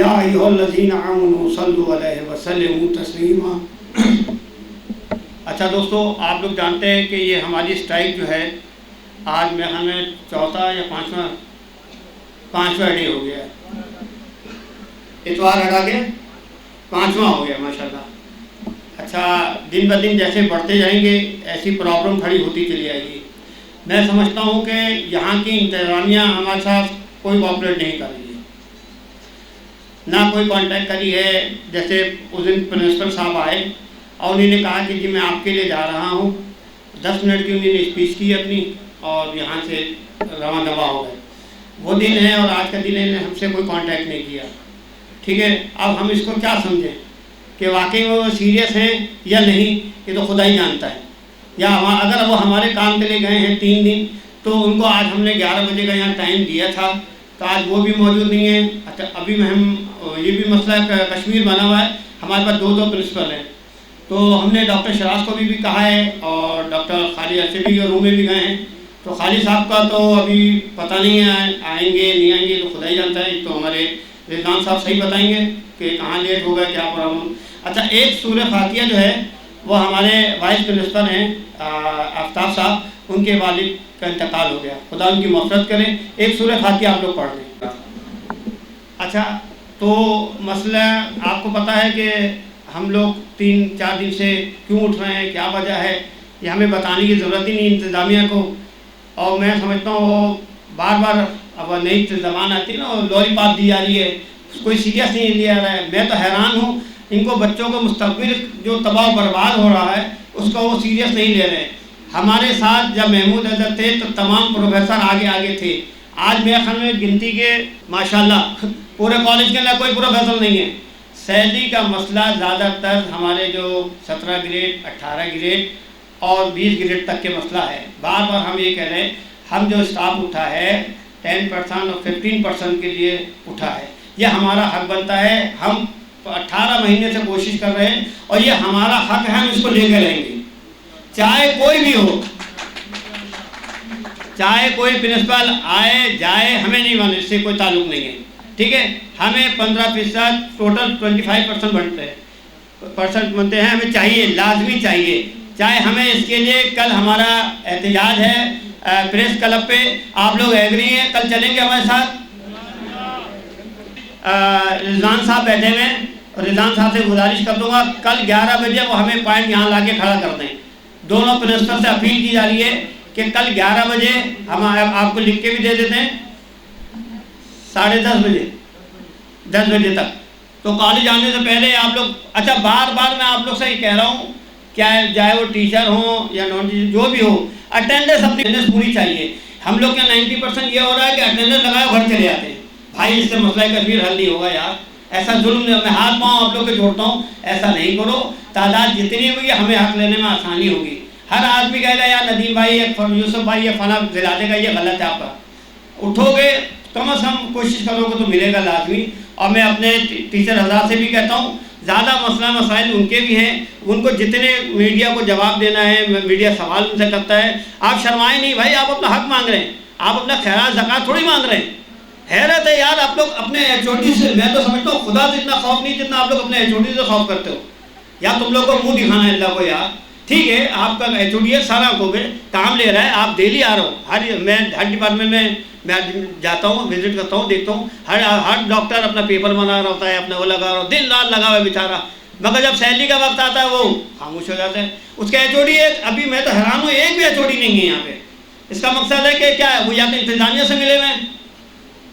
या अय्युहल्लज़ीना आमनू सल्लु अलैहि वसल्लिमू तस्लीमा। अच्छा दोस्तों, आप लोग जानते हैं कि ये हमारी स्ट्राइक जो है आज में हमें चौथा या पाँचवा डे हो गया है। इतवार हटा के पाँचवा हो गया माशाल्लाह। अच्छा, दिन ब दिन जैसे बढ़ते जाएंगे ऐसी प्रॉब्लम खड़ी होती चली आएगी। मैं समझता हूँ कि यहाँ की इंतज़ामिया हमारे साथ कोई कोऑपरेट नहीं कर रही है, ना कोई कांटेक्ट करी है। जैसे उस दिन प्रिंसिपल साहब आए और उन्होंने कहा कि जी मैं आपके लिए जा रहा हूँ, 10 मिनट की उन्होंने स्पीच की अपनी और यहाँ से रवा दवा हो गए। वो दिन है और आज का दिन है, हमसे कोई कांटेक्ट नहीं किया। ठीक है, अब हम इसको क्या समझें कि वाकई में वो सीरियस हैं या नहीं, ये तो खुदा ही जानता है। या अगर वो हमारे काम के लिए गए हैं 3 दिन, तो उनको आज हमने 11 बजे का यहाँ टाइम दिया था, तो आज वो भी मौजूद नहीं है। अच्छा, अभी में हम ये भी मसला कश्मीर बना हुआ है, हमारे पास 2 प्रिंसिपल हैं। तो हमने डॉक्टर शराज को भी कहा है और डॉक्टर खालिद अरशदी के रूम में भी गए हैं। तो खालिद साहब का तो अभी पता नहीं है आएंगे नहीं आएंगे, तो खुदा ही जानता है। तो हमारे रिजवान साहब सही बताएंगे कि कहाँ लेट होगा, क्या प्रॉब्लम। अच्छा, एक सूरह फातिहा जो है वो हमारे वाइस प्रिंसिपल हैं आफ्ताब साहब, उनके वालिद का इंतकाल हो गया, खुदा उनकी मग़फ़िरत करें। एक सूरह फातिहा आप लोग पढ़ लें। अच्छा, तो मसला आपको पता है कि हम लोग 3-4 दिन से क्यों उठ रहे हैं, क्या वजह है, ये हमें बताने की ज़रूरत ही नहीं इंतज़ामिया को। और मैं समझता हूँ बार बार अब नई ज़बान आती है ना, लॉलीपॉप दी जा रही है, कोई सीरियस नहीं लिया रहा है। मैं तो हैरान हूँ, इनको बच्चों को मुस्तक़बिल जो तबाह बर्बाद हो रहा है उसका वो सीरियस नहीं ले रहे हैं। हमारे साथ जब महमूद अज़हर थे तो तमाम प्रोफेसर आगे थे। आज मेरे ख्याल में गिनती के माशाल्लाह पूरे कॉलेज के अंदर कोई प्रोफेसर नहीं है। सैलरी का मसला ज़्यादातर हमारे जो 17 ग्रेड 18 ग्रेड और 20 ग्रेड तक के मसला है। बार बार हम ये कह रहे हैं, हम जो स्टाफ उठा है 10% और 15% के लिए उठा है, ये हमारा हक बनता है। हम 18 महीने से कोशिश कर रहे हैं और ये हमारा हक है, हम इसको लेकर रहेंगे चाहे कोई भी हो, चाहे कोई प्रिंसिपल आए जाए, हमें नहीं माने, इससे कोई ताल्लुक नहीं है। ठीक है, हमें 15% टोटल 25% बनते हैं, हमें चाहिए, लाजमी चाहिए। चाहे हमें इसके लिए कल हमारा एहतजाज है प्रेस क्लब पे, आप लोग एग्री हैं, कल चलेंगे हमारे साथ। रिजवान साहब बैठे हुए हैं और रिजवान साहब से गुजारिश कर दूंगा कल 11 बजे वो हमें पॉइंट यहाँ ला के खड़ा कर दें। दोनों प्रिंसिपल से अपील की जा रही है कि कल 11 बजे हम आपको लिख के भी दे देते हैं, 10:30 बजे 10 बजे तक, तो कॉलेज आने से पहले आप लोग। अच्छा, बार बार मैं आप लोग से ही कह रहा हूँ, क्या चाहे वो टीचर हो या नॉन टीचर जो भी हो, अटेंडेंस अपनी अटेंडेंस पूरी चाहिए। हम लोग क्या 90% ये हो रहा है कि अटेंडेंस लगाए घर चले जाते हैं। भाई, इससे मसला कश्मीर हल नहीं होगा यार, ऐसा जुल्म मैं हाथ पाँव आप लोग के जोड़ता हूँ, ऐसा नहीं करो। तादाद जितनी होगी हमें हक लेने में आसानी होगी। हर आदमी कहेगा यार नदीम भाई या यूसुफ भाई या फला दिला देगा, ये गलत है आपका। उठोगे कम अज़ कम कोशिश करोगे तो मिलेगा लाजमी। और मैं अपने टीचर हज़रात से भी कहता हूँ, ज़्यादा मसाइल उनके भी हैं, उनको जितने मीडिया को जवाब देना है, मीडिया सवाल उनसे करता है, आप शर्माए नहीं भाई, आप अपना हक मांग रहे हैं, आप अपना खैरात ज़कात थोड़ी मांग रहे हैं। हैरत है यार, आप लोग अपने HOD से, मैं तो समझता हूँ खुदा से इतना खौफ नहीं जितना आप लोग अपने HOD से खौफ करते हो। या तुम लोग को मुँह दिखाना है अल्लाह को यार, ठीक है, आपका HOD है, सारा को काम ले रहा है, आप डेली आ रहे हो, मैं हर डिपार्टमेंट में मैं जाता हूँ, विजिट करता हूँ, देखता हूँ, हर डॉक्टर अपना पेपर बना रहा होता है, अपने वो लगा रहा हो, दिन रात लगा हुआ है बेचारा, मगर जब सैलरी का वक्त आता है वो खामोश हो जाता है। उसका HOD है, अभी मैं तो हैरान हूँ, एक भी HOD नहीं है यहाँ पे। इसका मकसद है कि क्या है, वो या तो इंतजामिया से मिले हुए हैं,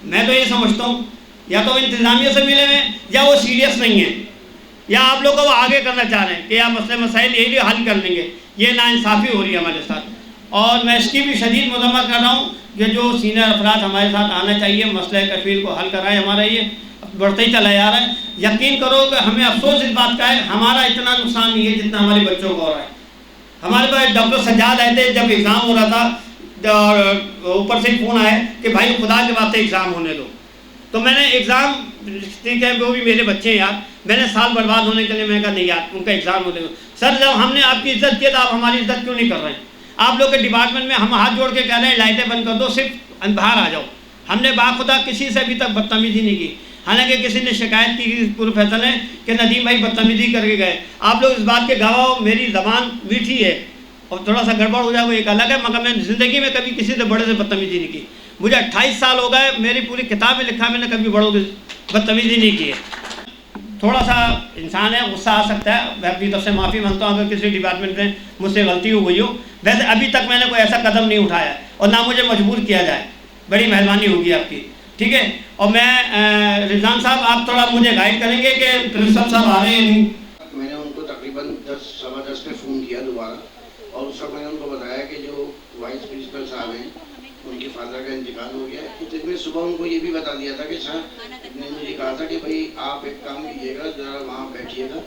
मैं तो ये समझता हूँ, या तो इंतजामिया से मिले हुए हैं या वो सीरियस नहीं है, या आप लोग को वो आगे करना चाह रहे हैं कि आप मसले मसाइल यही हल कर लेंगे। ये नाइंसाफ़ी हो रही है हमारे साथ, और मैं इसकी भी शदीद मजम्मत कर रहा हूँ कि जो सीनियर अफराद हमारे साथ आना चाहिए, मसले कफील को हल कराए। हमारा ये बढ़ते ही चला जा रहा है। यकीन करो कि हमें अफसोस इस बात का है, हमारा इतना नुकसान नहीं है जितना हमारे बच्चों को हो रहा है। हमारे पास डॉक्टर सज्जाद आए थे जब एग्ज़ाम हो रहा था, और ऊपर से फ़ोन आया कि भाई खुदा के वास्ते एग्ज़ाम होने दो। तो मैंने एग्ज़ाम, ठीक है, वो भी मेरे बच्चे हैं यार, मैंने साल बर्बाद होने के लिए मैंने कहा नहीं यार, उनका एग्ज़ाम होने दो। सर, जब हमने आपकी इज्जत की तो आप हमारी इज्जत क्यों नहीं कर रहे हैं? आप लोग के डिपार्टमेंट में हम हाथ जोड़ के कह रहे हैं लाइटें बंद कर दो, सिर्फ बाहर आ जाओ। हमने बाखुदा किसी से अभी तक बदतमीजी नहीं की, हालांकि किसी ने शिकायत की प्रोफेसर ने कि नदीम भाई बदतमीजी करके गए। आप लोग इस बात के गवाह हो, मेरी ज़बान मीठी है और थोड़ा सा गड़बड़ हो जाए वो एक अलग है, मगर मैंने ज़िंदगी में कभी किसी से बड़े से बदतमीजी नहीं की। मुझे 28 साल हो गए, मेरी पूरी किताब में लिखा, मैंने कभी बड़ों की बदतमीजी नहीं की है। थोड़ा सा इंसान है, गुस्सा आ सकता है, मैं अपनी तरफ से माफ़ी मांगता हूँ अगर किसी डिपार्टमेंट में मुझसे गलती हो गई हो। वैसे अभी तक मैंने कोई ऐसा कदम नहीं उठाया और ना मुझे मजबूर किया जाए, बड़ी मेहरबानी होगी आपकी, ठीक है। और मैं रिजवान साहब, आप थोड़ा मुझे गाइड करेंगे कि प्रिंसिपल साहब आ रहे हैं नहीं। मैंने उनको तकरीबन 10 सवा 10 पे फ़ोन किया दोबारा, और उस वक्त मैंने उनको बताया कि जो वाइस प्रिंसिपल साहब हैं उनके फादर का इंतकाल हो गया है। तो मैं सुबह उनको ये भी बता दिया था कि सर ने मुझे कहा था कि भाई आप एक काम कीजिएगा, ज़रा वहाँ बैठिएगा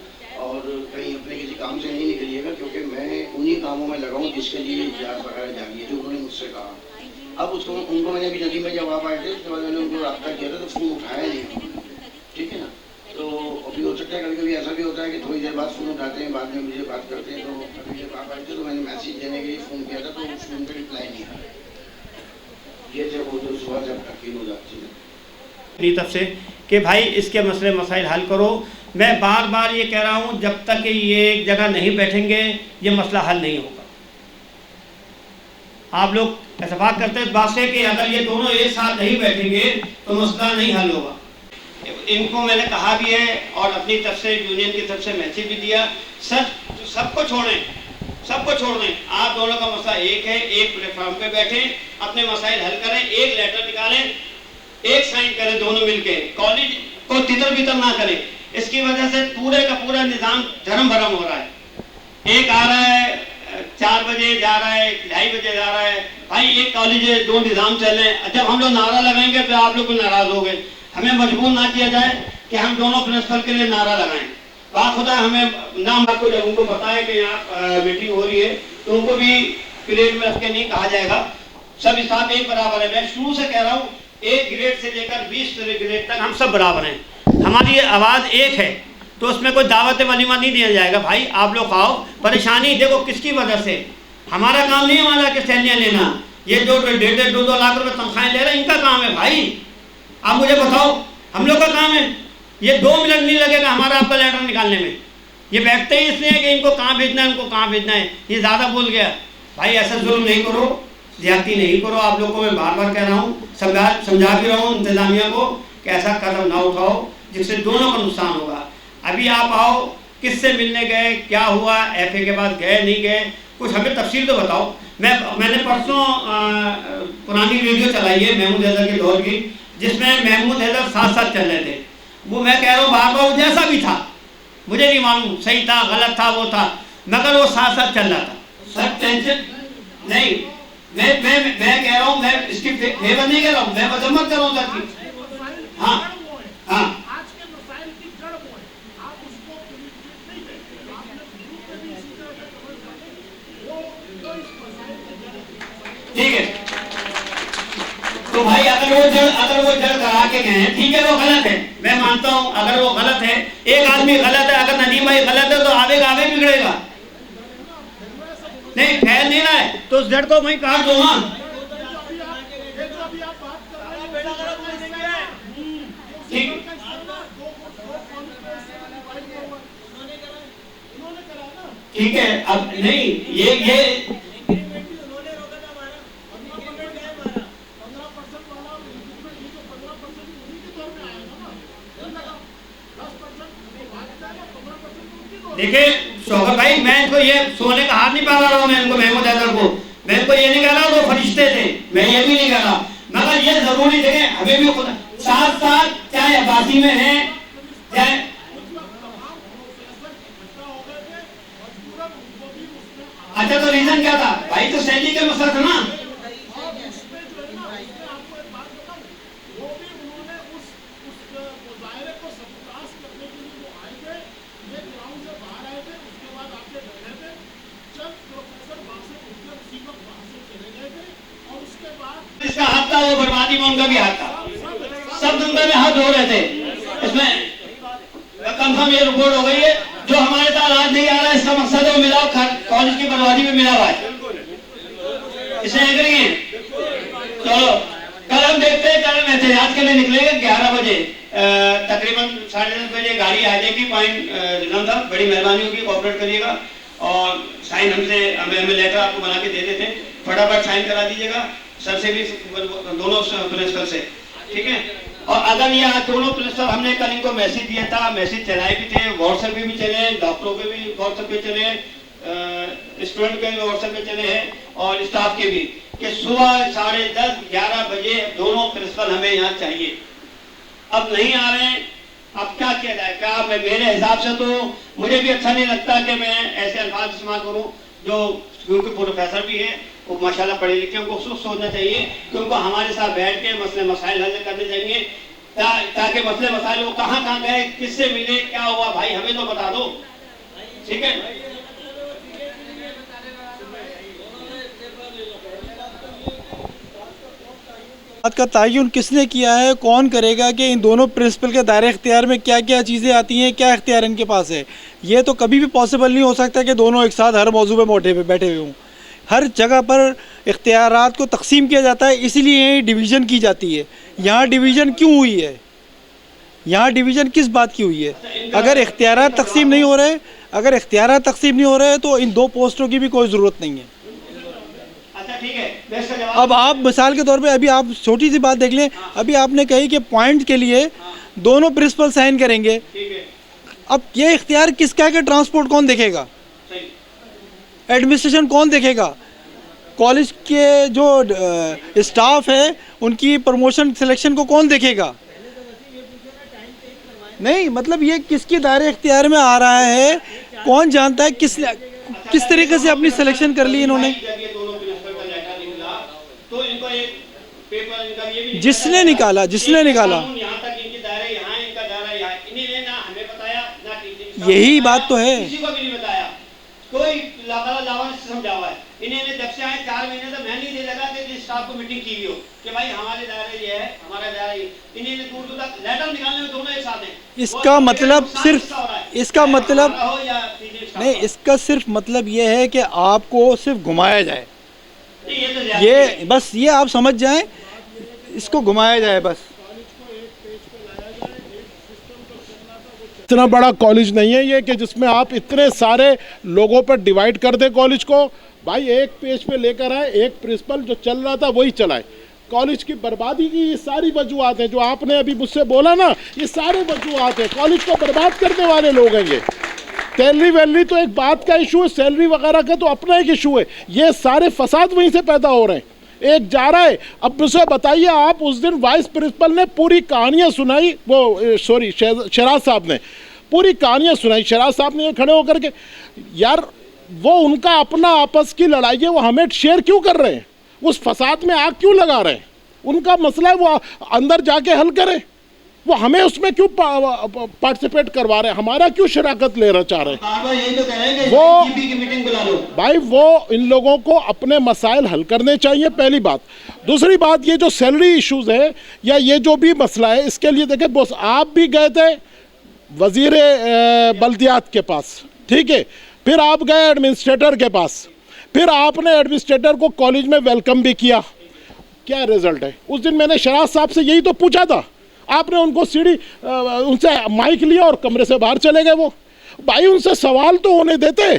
और कहीं अपने किसी काम से नहीं निकलिएगा, क्योंकि मैं उन्हीं कामों में लगाऊँ जिसके लिए इजाज़त वगैरह जारी है, जो उन्होंने मुझसे कहा। अब उसको उनको मैंने अभी नदी में जब आप आए थे उसके बाद मैंने उनको रब्ता किया था तो फ़ोन उठाया नहीं, ठीक है ना। तो अभी हो सकता है कभी कभी ऐसा भी होता है कि थोड़ी देर बाद फ़ोन उठाते हैं, बाद में मुझे बात करते हैं। तो अभी जब आप आए थे तो मैंने मैसेज देने के लिए फ़ोन किया था, तो उस फ़ोन पर रिप्लाई नहीं आया। ये जब वो जो सुबह जब तकलीफ हो जाती है अपनी तरफ से कि भाई इसके मसले मसाइल हल करो। मैं बार बार ये कह रहा हूँ, जब तक कि ये एक जगह नहीं बैठेंगे ये मसला हल नहीं होगा। आप लोग इत्तेफाक करते हैं इस बात से कि अगर ये दोनों एक साथ नहीं बैठेंगे तो मसला नहीं हल होगा। इनको मैंने कहा भी है और अपनी तरफ से यूनियन की तरफ से मैसेज भी दिया, सर सबको छोड़ें, सबको छोड़ दें, आप दोनों का मसला एक है, एक प्लेटफॉर्म पे बैठें, अपने मसाइल हल करें, एक लेटर निकालें, एक साइन करें दोनों मिलके, कॉलेज को तितर बितर ना करें। इसकी वजह से पूरे का पूरा निज़ाम धर्म भरम हो रहा है। एक आ रहा है 4 बजे, जा रहा है 2:30 बजे जा रहा है। भाई एक कॉलेज है, 2 निज़ाम चल रहे हैं। जब हम लोग नारा लगाएंगे तो आप लोग नाराज़ हो गए। हमें मजबूर ना किया जाए कि हम दोनों प्रिंसिपल के लिए नारा लगाएं। बाखुदा हमें नाम आपको जब उनको बताया कि यहाँ मीटिंग हो रही है तो उनको भी पीरियड में रख के नहीं कहा जाएगा, सब साथ एक बराबर है। मैं शुरू से कह रहा हूँ 1 ग्रेड से लेकर 20 ग्रेड तक हम सब बराबर हैं, हमारी आवाज़ एक है, तो उसमें कोई दावत वलीमा नहीं दिया जाएगा। भाई आप लोग आओ, परेशानी देखो किसकी वजह से, हमारा काम नहीं है हमारा कि सैलियाँ लेना। ये जो 1.5 2 लाख रुपये तनख्वाहें ले रहे हैं इनका काम है। भाई आप मुझे बताओ, हम लोग का काम है। ये 2 मिनट नहीं लगेगा हमारा आपका लेटर निकालने में। ये बैठते ही इसलिए कि इनको कहाँ भेजना है, इनको कहाँ भेजना है, ये ज़्यादा बोल गया। भाई ऐसा जुल्म नहीं करो, ज्यादती नहीं करो। आप लोगों को मैं बार बार कह रहा हूँ, समझा भी रहा हूँ इंतज़ामिया को कि ऐसा कदम ना उठाओ जिससे दोनों का नुकसान होगा। अभी आप आओ, किससे मिलने गए, क्या हुआ, FA के पास गए नहीं गए, कुछ हमें तफसील तो बताओ। मैंने परसों पुरानी वीडियो चलाई है महमूद हैदर के दौर की, जिसमें महमूद हैदर साथ साथ चल रहे थे। वो मैं कह रहा हूँ बार बार, जैसा भी था मुझे नहीं मालूम सही था गलत था वो था, मगर वो साथ साथ चल रहा था। सर टेंशन नहीं, मैं कह रहा हूँ, मैं इसकी फेवर नहीं कह रहा हूँ, मैं मजम्मत कर रहा हूँ सर की। हाँ हाँ ठीक है। तो भाई अगर वो जड़ करा के गए, ठीक है, वो गलत है, मैं मानता हूँ। अगर वो गलत है, एक आदमी गलत है, अगर नदीम भाई गलत है तो आगे बिगड़ेगा। नहीं फैल नहीं रहा है तो उस जड़ को वहीं काट दो। हाँ ठीक ठीक है, अब नहीं ये देखिए शौकत भाई, मैं इनको ये सोने का हाथ नहीं पा रहा हूँ, मैं इनको महमूद हैदर को, मैं इनको ये नहीं कह रहा वो फरिश्ते थे, मैं ये भी नहीं कह रहा, मगर ये जरूरी देखें हमें भी खुदा साथ साथ चाहे अब्बासी में है चाहे, अच्छा तो रीजन क्या था भाई? तो सैलरी का मसला था ना। इसका हाथ था, वो बर्बादी में उनका भी हाथ था, सब दुनिया में हाथ धो रहे थे। इसमें कंफर्म ये रिपोर्ट हो गई है, जो हमारे साथ आज नहीं आ रहा है इसका मकसद है मिला कॉलेज की बर्बादी में मिला हुआ है, इसमें एग्री है। चलो कल हम देखते हैं, कल हम एहतजाज के लिए निकलेंगे 11 बजे, तकरीबन 10:30 बजे गाड़ी आ जाएगी। पॉइंट रिजन था, बड़ी मेहरबानी होगी, कोऑपरेट करिएगा और साइन हमें लेकर आपको बना के दे देते हैं, फटाफट साइन करा दीजिएगा सर से भी, दोनों प्रिंसिपल से, ठीक है। और अगर ये दोनों प्रिंसिपल, हमने कल इनको मैसेज दिया था, मैसेज चलाए भी थे, व्हाट्सएप पे भी चले, डॉक्टरों पे भी व्हाट्सएप पे चले, स्टूडेंट के भी व्हाट्सएप पे चले हैं और स्टाफ के भी, कि सुबह 10:30 11 बजे दोनों प्रिंसिपल हमें यहाँ चाहिए। अब नहीं आ रहे हैं, अब क्या किया जाए? क्या मेरे हिसाब से तो मुझे भी अच्छा नहीं लगता कि मैं ऐसे अल्फाज इस्तेमाल करूँ, जो क्योंकि प्रोफेसर भी है वो माशाल्लाह पढ़े लिखे, उनको सोचना चाहिए कि उनको हमारे साथ बैठ के मसले मसाइल हल करने चाहिए, ताकि मसले मसाइल वो कहाँ गए, किससे मिले, क्या हुआ, भाई हमें तो बता दो, ठीक है। बात का तयन किसने किया है, कौन करेगा कि इन दोनों प्रिंसिपल के दायरे इख्तियार में क्या क्या चीज़ें आती हैं, क्या इख्तियार इनके पास है? ये तो कभी भी पॉसिबल नहीं हो सकता कि दोनों एक साथ हर मौजू पे बैठे हुए हों। हर जगह पर इख्तियारात को तकसीम किया जाता है, इसीलिए डिवीज़न की जाती है। यहाँ डिवीज़न क्यों हुई है? यहाँ डिवीज़न किस बात की हुई है? अगर इख्तियारात तकसीम नहीं हो रहे, अगर इख्तियारात तकसीम नहीं हो रहे तो इन 2 पोस्टों की भी कोई ज़रूरत नहीं है। अच्छा ठीक है, अब आप मिसाल के तौर पे अभी आप छोटी सी बात देख लें, अभी आपने कही कि पॉइंट के लिए दोनों प्रिंसिपल साइन करेंगे, अब ये इख्तियार किसका है कि ट्रांसपोर्ट कौन देखेगा, एडमिनिस्ट्रेशन कौन देखेगा, कॉलेज के जो स्टाफ है उनकी प्रमोशन सिलेक्शन को कौन देखेगा? नहीं, मतलब ये किसके दायरे इख्तियार में आ रहा है, कौन जानता है किस तरीके से अपनी सिलेक्शन कर ली इन्होंने। जिसने निकाला यही बात तो है। कोई लावा समझा हुआ है, इन्हें जब से आए 4 महीने तक मैं नहीं दे लगा कि स्टाफ को मीटिंग की हुई हो कि भाई हमारे दायरे ये है, हमारा दायरा ये, इन्हें दूर तक लेटर निकालने में दोनों एक साथ हैं। इसका मतलब सिर्फ नहीं, इसका सिर्फ मतलब ये है कि आपको सिर्फ घुमाया जाए, ये बस, ये आप समझ जाएं, इसको घुमाया जाए बस। इतना बड़ा कॉलेज नहीं है ये कि जिसमें आप इतने सारे लोगों पर डिवाइड कर दें कॉलेज को। भाई एक पेज पे लेकर आए, एक प्रिंसिपल जो चल रहा था वही चलाए। कॉलेज की बर्बादी की ये सारी वजूहत हैं जो आपने अभी मुझसे बोला ना, ये सारे वजूहत हैं, कॉलेज को बर्बाद करने वाले लोग हैं ये। सैलरी वैलरी तो एक बात का इशू है, सैलरी वगैरह का तो अपना एक इशू है, ये सारे फसाद वहीं से पैदा हो रहे हैं। एक जा रहा है, अब मुझे बताइए, आप उस दिन वाइस प्रिंसिपल ने पूरी कहानियां सुनाई, वो सॉरी शराज साहब ने पूरी कहानियां सुनाई, शराज साहब ने ये खड़े होकर के, यार वो उनका अपना आपस की लड़ाई है, वो हमें शेयर क्यों कर रहे हैं, उस फसाद में आग क्यों लगा रहे हैं, उनका मसला है वो अंदर जाके हल करें, वो हमें उसमें क्यों पार्टिसिपेट करवा रहे हैं, हमारा क्यों शराकत लेना चाह रहे हैं। वो मीटिंग बुला लो भाई, वो इन लोगों को अपने मसाइल हल करने चाहिए, पहली बात। दूसरी बात, ये जो सैलरी इश्यूज है या ये जो भी मसला है, इसके लिए देखें बॉस, आप भी गए थे वजीर बल्दियात के पास, ठीक है, फिर आप गए एडमिनिस्ट्रेटर के पास, फिर आपने एडमिनिस्ट्रेटर को कॉलेज में वेलकम भी किया, क्या रिजल्ट है? उस दिन मैंने शराज साहब से यही तो पूछा था, आपने उनको सीढ़ी उनसे माइक लिया और कमरे से बाहर चले गए। वो भाई उनसे सवाल तो होने देते,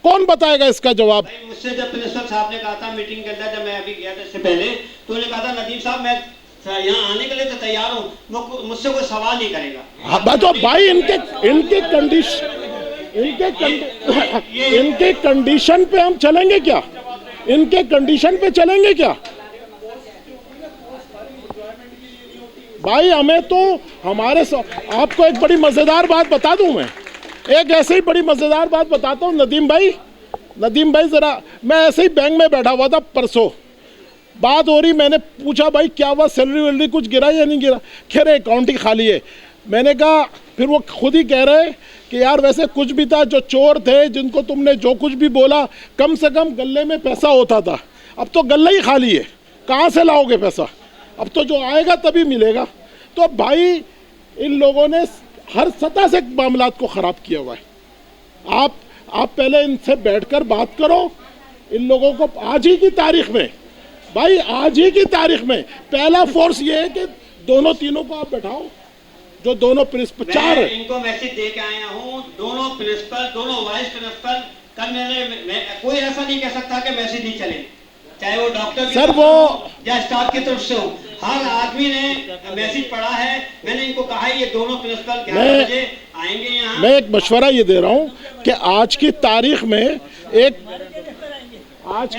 कौन बताएगा इसका जवाब? भाई मुझसे जब प्रिंसिपल साहब ने कहा था मीटिंग के अंदर, जब मैं अभी गया था इससे पहले, तो उन्होंने कहा था नदीम साहब मैं यहाँ आने के लिए तो तैयार हूँ, मुझसे कोई सवाल नहीं करेगा। हाँ तो भाई इनके कंडीशन पे हम चलेंगे क्या? इनके कंडीशन पे चलेंगे क्या भाई? हमें तो आपको एक बड़ी मजेदार बात बता दूं मैं, एक ऐसे ही बड़ी मजेदार बात बताता हूँ नदीम भाई जरा, मैं ऐसे ही बैंक में बैठा हुआ था परसों, बात हो रही, मैंने पूछा भाई क्या हुआ, सैलरी वैलरी कुछ गिरा या नहीं गिरा? कह रहे अकाउंट ही खाली है। मैंने कहा, फिर वो खुद ही कह रहे कि यार वैसे कुछ भी था, जो चोर थे जिनको तुमने जो कुछ भी बोला, कम से कम गले में पैसा होता था, अब तो गला ही खाली है, कहाँ से लाओगे पैसा? अब तो जो आएगा तभी मिलेगा। तो भाई इन लोगों ने हर सतह से मामलात को ख़राब किया हुआ है। आप पहले इनसे बैठकर बात करो। इन लोगों को आज ही की तारीख में, भाई आज ही की तारीख में पहला फोर्स ये है कि दोनों तीनों को आप बैठाओ, जो दोनों प्रिंसिपल, चार इनको मैसेज दे के आया हूँ, दोनों प्रिंसिपल, दोनों वाइस प्रिंसिपल। कल मैंने कोई ऐसा नहीं कह सकता कि मैसेज नहीं चले, चाहे वो डॉक्टर सर वो या स्टाफ की तरफ से हो, हर आदमी ने मैसेज पढ़ा है। मैंने इनको कहा है ये दोनों प्रिंसिपल 11 बजे आएंगे यहाँ। मैं एक मशवरा ये दे रहा हूँ कि आज की तारीख में आज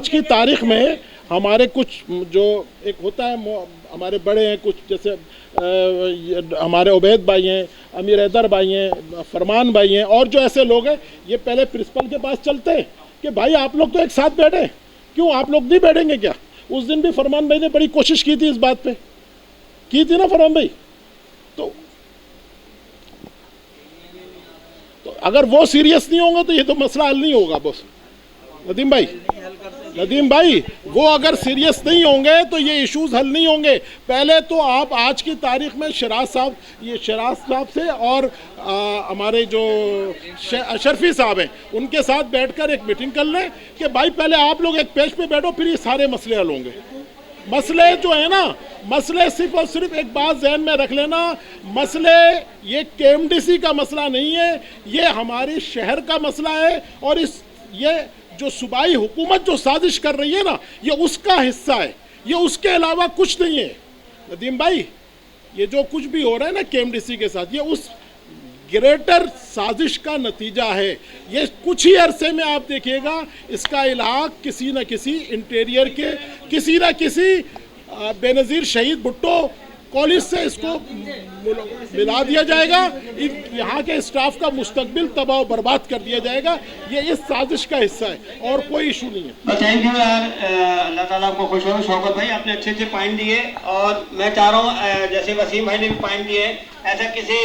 की तारीख में हमारे कुछ जो एक होता है, हमारे बड़े हैं कुछ, जैसे हमारे उबैद भाई हैं, अमीर हैदर भाई हैं, फरमान भाई हैं, और जो ऐसे लोग हैं, ये पहले प्रिंसिपल के पास चलते हैं कि भाई आप लोग तो एक साथ बैठे, क्यों आप लोग नहीं बैठेंगे क्या? उस दिन भी फरमान भाई ने बड़ी कोशिश की थी इस बात पे, की थी ना फरमान भाई? तो अगर वो सीरियस नहीं होंगे तो ये तो मसला हल नहीं होगा बॉस। नदीम भाई वो अगर सीरियस नहीं होंगे तो ये इश्यूज हल नहीं होंगे। पहले तो आप आज की तारीख में शराज साहब से और हमारे जो शर्फी साहब हैं उनके साथ बैठकर एक मीटिंग कर लें कि भाई पहले आप लोग एक पेज पे बैठो, फिर ये सारे मसले हल होंगे। मसले जो है ना, मसले सिर्फ और सिर्फ एक बात जहन में रख लेना, मसले ये केएमडीसी का मसला नहीं है, ये हमारे शहर का मसला है, और ये जो सूबाई हुकूमत जो साजिश कर रही है ना, ये उसका हिस्सा है, ये उसके अलावा कुछ नहीं है। नदीम भाई ये जो कुछ भी हो रहा है ना केएमडीसी के साथ, ये उस ग्रेटर साजिश का नतीजा है। ये कुछ ही अरसे में आप देखिएगा इसका इलाक किसी न किसी इंटीरियर के किसी न किसी बेनज़ीर शहीद भुट्टो कॉलेज से इसको मिला दिया जाएगा, यहाँ के स्टाफ का मुस्तकबिल तबाह बर्बाद कर दिया जाएगा। ये इस साजिश का हिस्सा है और कोई इशू नहीं है। थैंक यू यार, अल्लाह ताला आपको खुश हो। शौकत भाई आपने अच्छे अच्छे पॉइंट दिए, और मैं चाह रहा हूँ जैसे वसीम भाई ने भी पॉइंट दिए, ऐसा किसी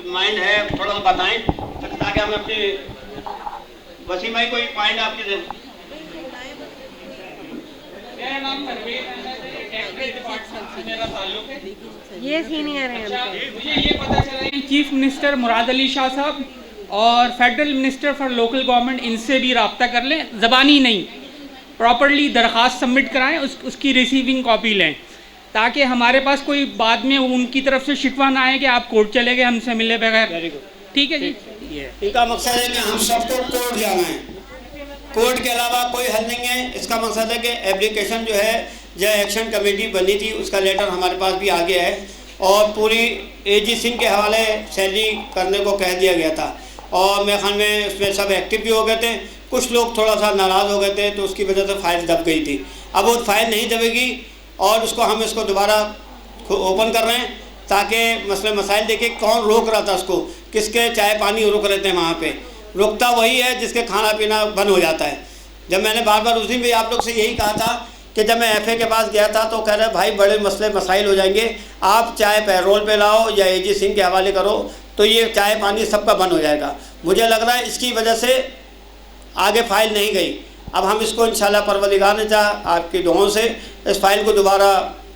माइंड है थोड़ा सा बताएं ताकि हम अपने वसीम भाई कोई पॉइंट आपके दे। मेरा नाम परवेज है, एक्सप्रेस डिपार्टमेंट से मेरा ताल्लुक है। ये सीनियर है मुझे ये पता चला है चीफ मिनिस्टर मुराद अली शाह साहब और federal minister for local government, इनसे भी रब्ता कर लें, ज़बानी नहीं, प्रॉपर्ली दरख्वास्त सबमिट कराएं, उसकी रिसीविंग कॉपी लें, ताकि हमारे पास कोई बाद में उनकी तरफ से शिकवा ना आए कि आप कोर्ट चले गए हमसे मिले बगैर। ठीक है जी। इनका मकसद है कि हम सबको कोर्ट जाना है, कोर्ट के अलावा कोई हल नहीं है। इसका मकसद है कि एप्लीकेशन जो है जो एक्शन कमेटी बनी थी उसका लेटर हमारे पास भी आ गया है, और पूरी एजी सिंह के हवाले सैलरी करने को कह दिया गया था, और मेरे ख्याल में उसमें सब एक्टिव भी हो गए थे। कुछ लोग थोड़ा सा नाराज़ हो गए थे तो उसकी वजह से फाइल दब गई थी। अब वो फाइल नहीं दबेगी और हम इसको दोबारा ओपन कर रहे हैं ताकि मसले मसाइल देखें कौन रोक रहा था उसको, किसके चाय पानी रुक रहे थे वहाँ पे। रुकता वही है जिसके खाना पीना बंद हो जाता है। जब मैंने बार बार उस दिन भी आप लोग से यही कहा था कि जब मैं एफए के पास गया था तो कह रहे भाई बड़े मसले मसाइल हो जाएंगे, आप चाहे पैरोल पे लाओ या एजी सिंह के हवाले करो तो ये चाय पानी सबका बंद हो जाएगा। मुझे लग रहा है इसकी वजह से आगे फाइल नहीं गई। अब हम इसको इंशाल्लाह परवरदिगार ने चाह आपकी दुआओं से इस फाइल को दोबारा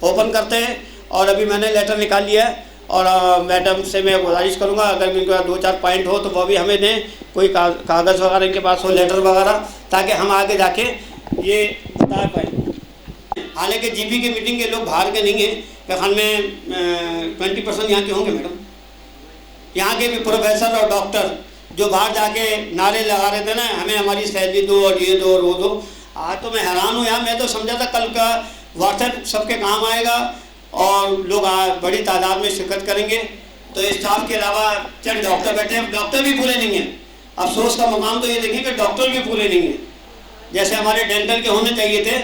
ओपन करते हैं, और अभी मैंने लेटर निकाल लिया है, और मैडम से मैं गुजारिश करूँगा अगर इनके पास 2-4 पॉइंट हो तो वो भी हमें दें, कोई कागज़ वगैरह इनके पास हो, लेटर वगैरह, ताकि हम आगे जाके ये बता पाएँ। हालांकि जीपी की मीटिंग के लोग बाहर के नहीं हैं, मेरे ख्याल में 20% यहाँ के होंगे मैडम, यहाँ के भी प्रोफेसर और डॉक्टर जो बाहर जाके नारे लगा रहे थे ना, हमें हमारी सैलरी दो और ये दो और वो दो। आज तो मैं हैरान हूँ यार, मैं तो समझा था कल का व्हाट्सएप सबके काम आएगा और लोग बड़ी तादाद में शिरकत करेंगे। तो स्टाफ के अलावा चंद डॉक्टर बैठे हैं, डॉक्टर भी पूरे नहीं हैं। अफसोस का मुकाम तो ये देखें कि डॉक्टर भी पूरे नहीं हैं, जैसे हमारे डेंटल के होने चाहिए थे।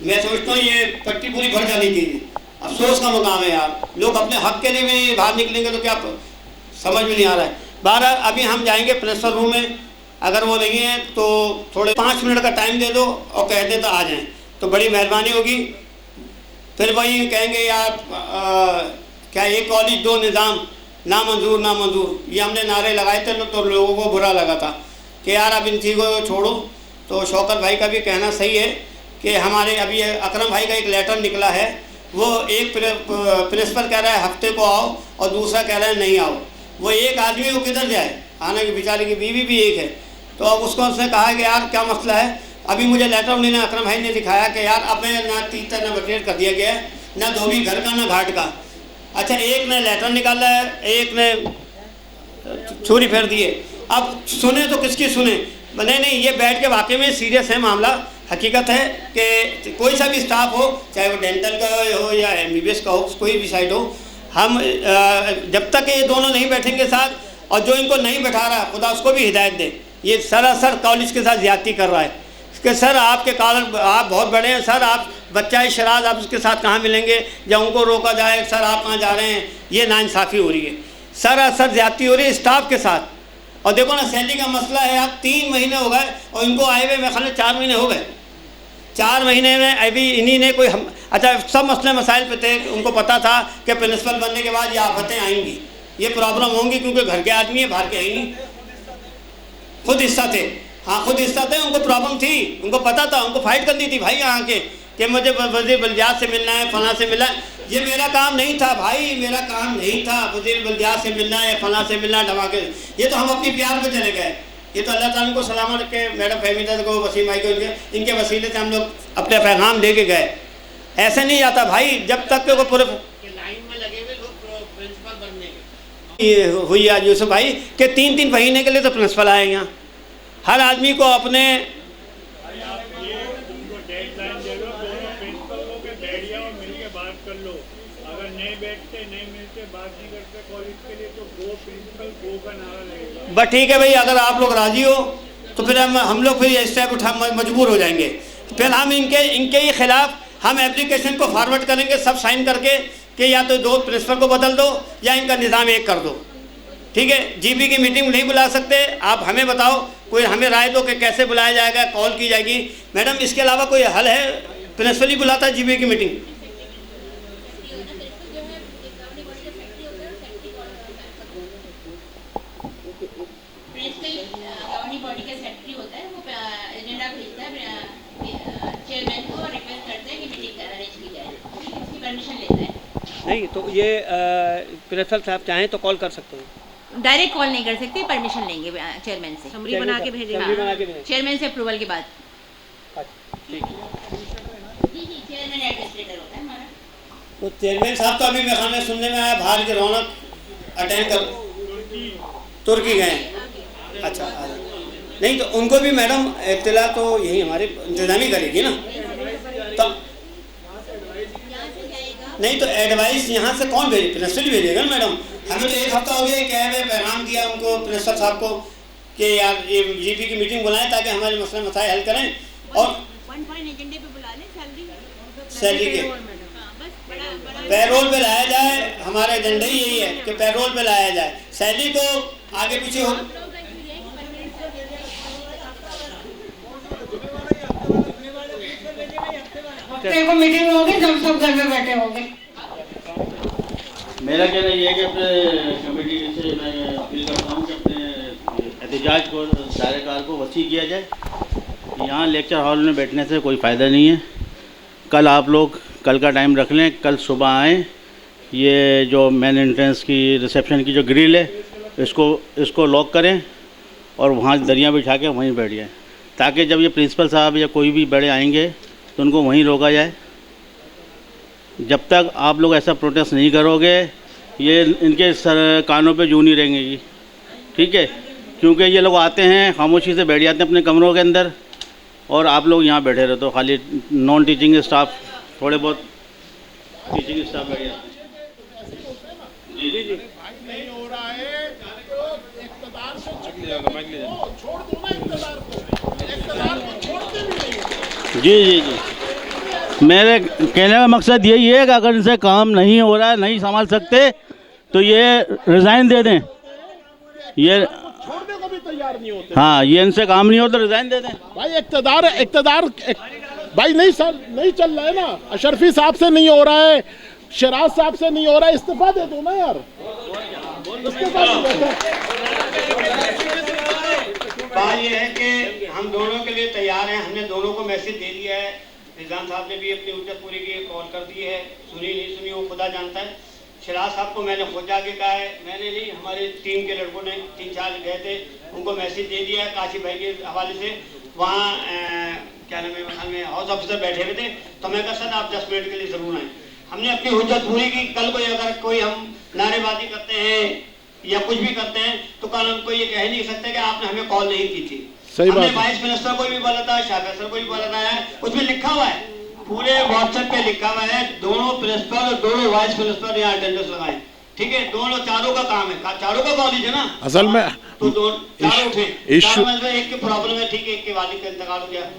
मैं समझता हूँ ये पट्टी पूरी भर जानी चाहिए। अफसोस का मुकाम है यार, लोग अपने हक के लिए भी बाहर निकलेंगे तो क्या समझ में नहीं आ रहा है। 12 अभी हम जाएंगे प्रिंसिपल रूम में, अगर वो नहीं है तो थोड़े 5 मिनट का टाइम दे दो और कह दे तो आ जाएं, तो बड़ी मेहरबानी होगी। फिर वही कहेंगे यार क्या एक कॉलेज दो निज़ाम, ना मंजूर ना मंजूर, ये हमने नारे लगाए थे तो लोगों को बुरा लगा था कि यार अब इन चीज़ों को छोड़ो। तो शौकत भाई का भी कहना सही है कि हमारे अभी अकरम भाई का एक लेटर निकला है, वो एक प्रिंसिपल कह रहा है हफ्ते को आओ और दूसरा कह रहा है नहीं आओ। वो एक आदमी को किधर जाए, आने की बेचारे की बीवी भी एक है। तो अब उसको उसने कहा कि यार क्या मसला है। अभी मुझे लेटर उन्होंने अकरम भाई ने दिखाया कि यार अब मैं ना तीता ना बटेर कर दिया गया है, ना धोबी घर का ना घाट का। अच्छा, एक ने लेटर निकाला है, एक ने छुरी फेर दिए। अब सुने तो किसकी सुने? नहीं, ये बैठ के वाकई में सीरियस है मामला। हकीकत है कि कोई सा भी स्टाफ हो, चाहे वो डेंटल का हो या MBBS का हो, कोई भी साइड हो, हम जब तक ये दोनों नहीं बैठेंगे साथ, और जो इनको नहीं बैठा रहा खुदा उसको भी हिदायत दे। ये सरासर कॉलेज के साथ ज़्यादती कर रहा है कि सर आपके कारण आप बहुत बड़े हैं, सर आप बच्चा शराज आप उसके साथ कहाँ मिलेंगे, जब उनको रोका जाए सर आप कहाँ जा रहे हैं, ये नाइंसाफ़ी हो रही है, सरासर ज़्यादती हो रही है स्टाफ के साथ। और देखो ना सैलरी का मसला है, आप 3 महीने हो गए और इनको आए हुए मेरे ख्याल में 4 महीने हो गए। 4 महीने में अभी इन्हीं ने कोई अच्छा सब मसले मसाइल पे थे, उनको पता था कि प्रिंसिपल बनने के बाद ये आफतें आएंगी, ये प्रॉब्लम होंगी, क्योंकि घर के आदमी है, बाहर के आएंगी। खुद हिस्सा थे, हाँ खुद हिस्सा थे, उनको प्रॉब्लम थी, उनको पता था, उनको फाइट करनी थी भाई यहाँ के कि मुझे वज़ीर बल्दियात से मिलना है, फलां से मिलना है। ये मेरा काम नहीं था भाई, मेरा काम नहीं था वज़ीर बल्दियात से मिलना है, फलां से मिलना है, धमाके। ये तो हम अपनी प्यार में चले गए। ये तो अल्लाह ताला को सलामत के मैडम फहमीदा को, वसीम भाई को, इनके वसीले से हम लोग अपने पैगाम दे के गए। ऐसे नहीं आता भाई, जब तक के वो पूरे लाइन में लगे हुए लोग प्रिंसिपल बनने के। ये हुई आज यूसुफ भाई के 3-3 महीने के लिए तो प्रिंसिपल आए यहाँ। हर आदमी को अपने बस ठीक है भाई, अगर आप लोग राजी हो तो फिर हम लोग फिर स्टेप उठा मजबूर हो जाएंगे। फिर हम इनके ही खिलाफ हम एप्लीकेशन को फॉरवर्ड करेंगे सब साइन करके कि या तो 2 प्रिंसिपल को बदल दो या इनका निज़ाम एक कर दो। ठीक है, GP की मीटिंग नहीं बुला सकते, आप हमें बताओ, कोई हमें राय दो कि कैसे बुलाया जाएगा, कॉल की जाएगी। मैडम इसके अलावा कोई हल है? प्रिंसिपल ही बुलाता है GP की मीटिंग। नहीं तो ये प्रिंसिपल साहब चाहें तो कॉल कर सकते हैं, डायरेक्ट कॉल नहीं कर सकते, परमिशन लेंगे चेयरमैन से, समरी बना के भेजेंगे चेयरमैन से अप्रूवल के बाद। ठीक है, जी चेयरमैन एडमिनिस्ट्रेटर होता है हमारा। तो चेयरमैन साहब तो अभी मेरे में सुनने में आया बाहर की रौनक अटेंड कर तुर्की गए। अच्छा, नहीं तो उनको भी मैडम इत्तला तो यही हमारे इंतजामी करेगी ना, तो नहीं तो एडवाइस यहाँ से कौन भेजे? प्रिंसिपल भेजेगा ना मैडम। हमें तो 1 हफ्ता हो गया कह रहे पैगाम दिया उनको प्रिंसिपल साहब को कि यार ये GP की मीटिंग बुलाएं ताकि हमारे मसले मसाइल हल करें और एजेंडे पे बुला लें, सैलरी के पैरोल पे लाया जाए। हमारा एजेंडा ही यही है कि पैरोल पे लाया जाए, सैलरी तो आगे पीछे हो। को मीटिंग होगी, सब घर में बैठे होंगे। मेरा कहना ये है कि अपने कमेटी से मैं अपील करता हूँ कि अपने एहतजाज को दायरेकार को वसी किया जाए। यहाँ लेक्चर हॉल में बैठने से कोई फ़ायदा नहीं है। कल आप लोग कल का टाइम रख लें, कल सुबह आएँ। ये जो मेन एंट्रेंस की रिसेप्शन की जो ग्रिल है इसको लॉक करें और वहाँ दरिया बिछा के वहीं बैठ जाएँ, ताकि जब ये प्रिंसिपल साहब या कोई भी बड़े आएंगे तो उनको वहीं रोका जाए। जब तक आप लोग ऐसा प्रोटेस्ट नहीं करोगे ये इनके सर कानों पे जूं नहीं रहेंगी। ठीक है, क्योंकि ये लोग आते हैं खामोशी से बैठ जाते हैं अपने कमरों के अंदर, और आप लोग यहाँ बैठे रहते हो, खाली नॉन टीचिंग स्टाफ, थोड़े बहुत टीचिंग स्टाफ बैठ जाते हैं। जी जी जी नहीं हो रहा है तो इक़्तिदार से छोड़ दो ना, इक़्तिदार को छोड़ते भी नहीं। जी जी जी मेरे कहने का मकसद यही है कि अगर इनसे काम नहीं हो रहा है, नहीं संभाल सकते, तो ये रिज़ाइन दे दें। ये छोड़ने को भी तैयार नहीं होते। हाँ, ये इनसे काम नहीं होता, रिज़ाइन दे दें। भाई इक़्तिदार भाई नहीं चल रहा है ना। अशरफी साहब से नहीं हो रहा है, शराज साहब से नहीं हो रहा है, इस्तीफा दे दो ना यार। बात ये है कि हम दोनों के लिए तैयार हैं, हमने दोनों को मैसेज दे दिया है। निज़ाम साहब ने भी अपनी उद्दत पूरी की, कॉल कर दी है, सुनी नहीं सुनी वो खुदा जानता है। शराज साहब को मैंने खुद जाके कहा है, मैंने नहीं, हमारे टीम के लड़कों ने 3-4 गए थे, उनको मैसेज दे दिया है काशी भाई के हवाले से। वहाँ क्या नाम है, में हाउस ऑफिसर बैठे हुए थे, तो मैं कहा सर आप 10 मिनट के लिए ज़रूर आएँ। हमने अपनी हुज्जत पूरी की। कल को अगर कोई हम नारेबाजी करते हैं या कुछ भी करते हैं तो कल हमको ये कह नहीं सकते कि आपने हमें कॉल नहीं की थी। हमने वाइस मिनिस्टर को भी बोला था, शाफिया सर को भी बोला था, उसमें लिखा हुआ है, पूरे व्हाट्सएप पे लिखा हुआ है, दोनों प्रिंसिपल और दोनों वाइस प्रिंसिपल यहाँ अटेंडेंस लगाएं। ठीक है, दोनों चारों का काम है, चारों का कॉलेज है ना, असल में तो चारों उठे, चारों में से एक की प्रॉब्लम है, ठीक है, एक के वालिद का इंतकाल हो गया।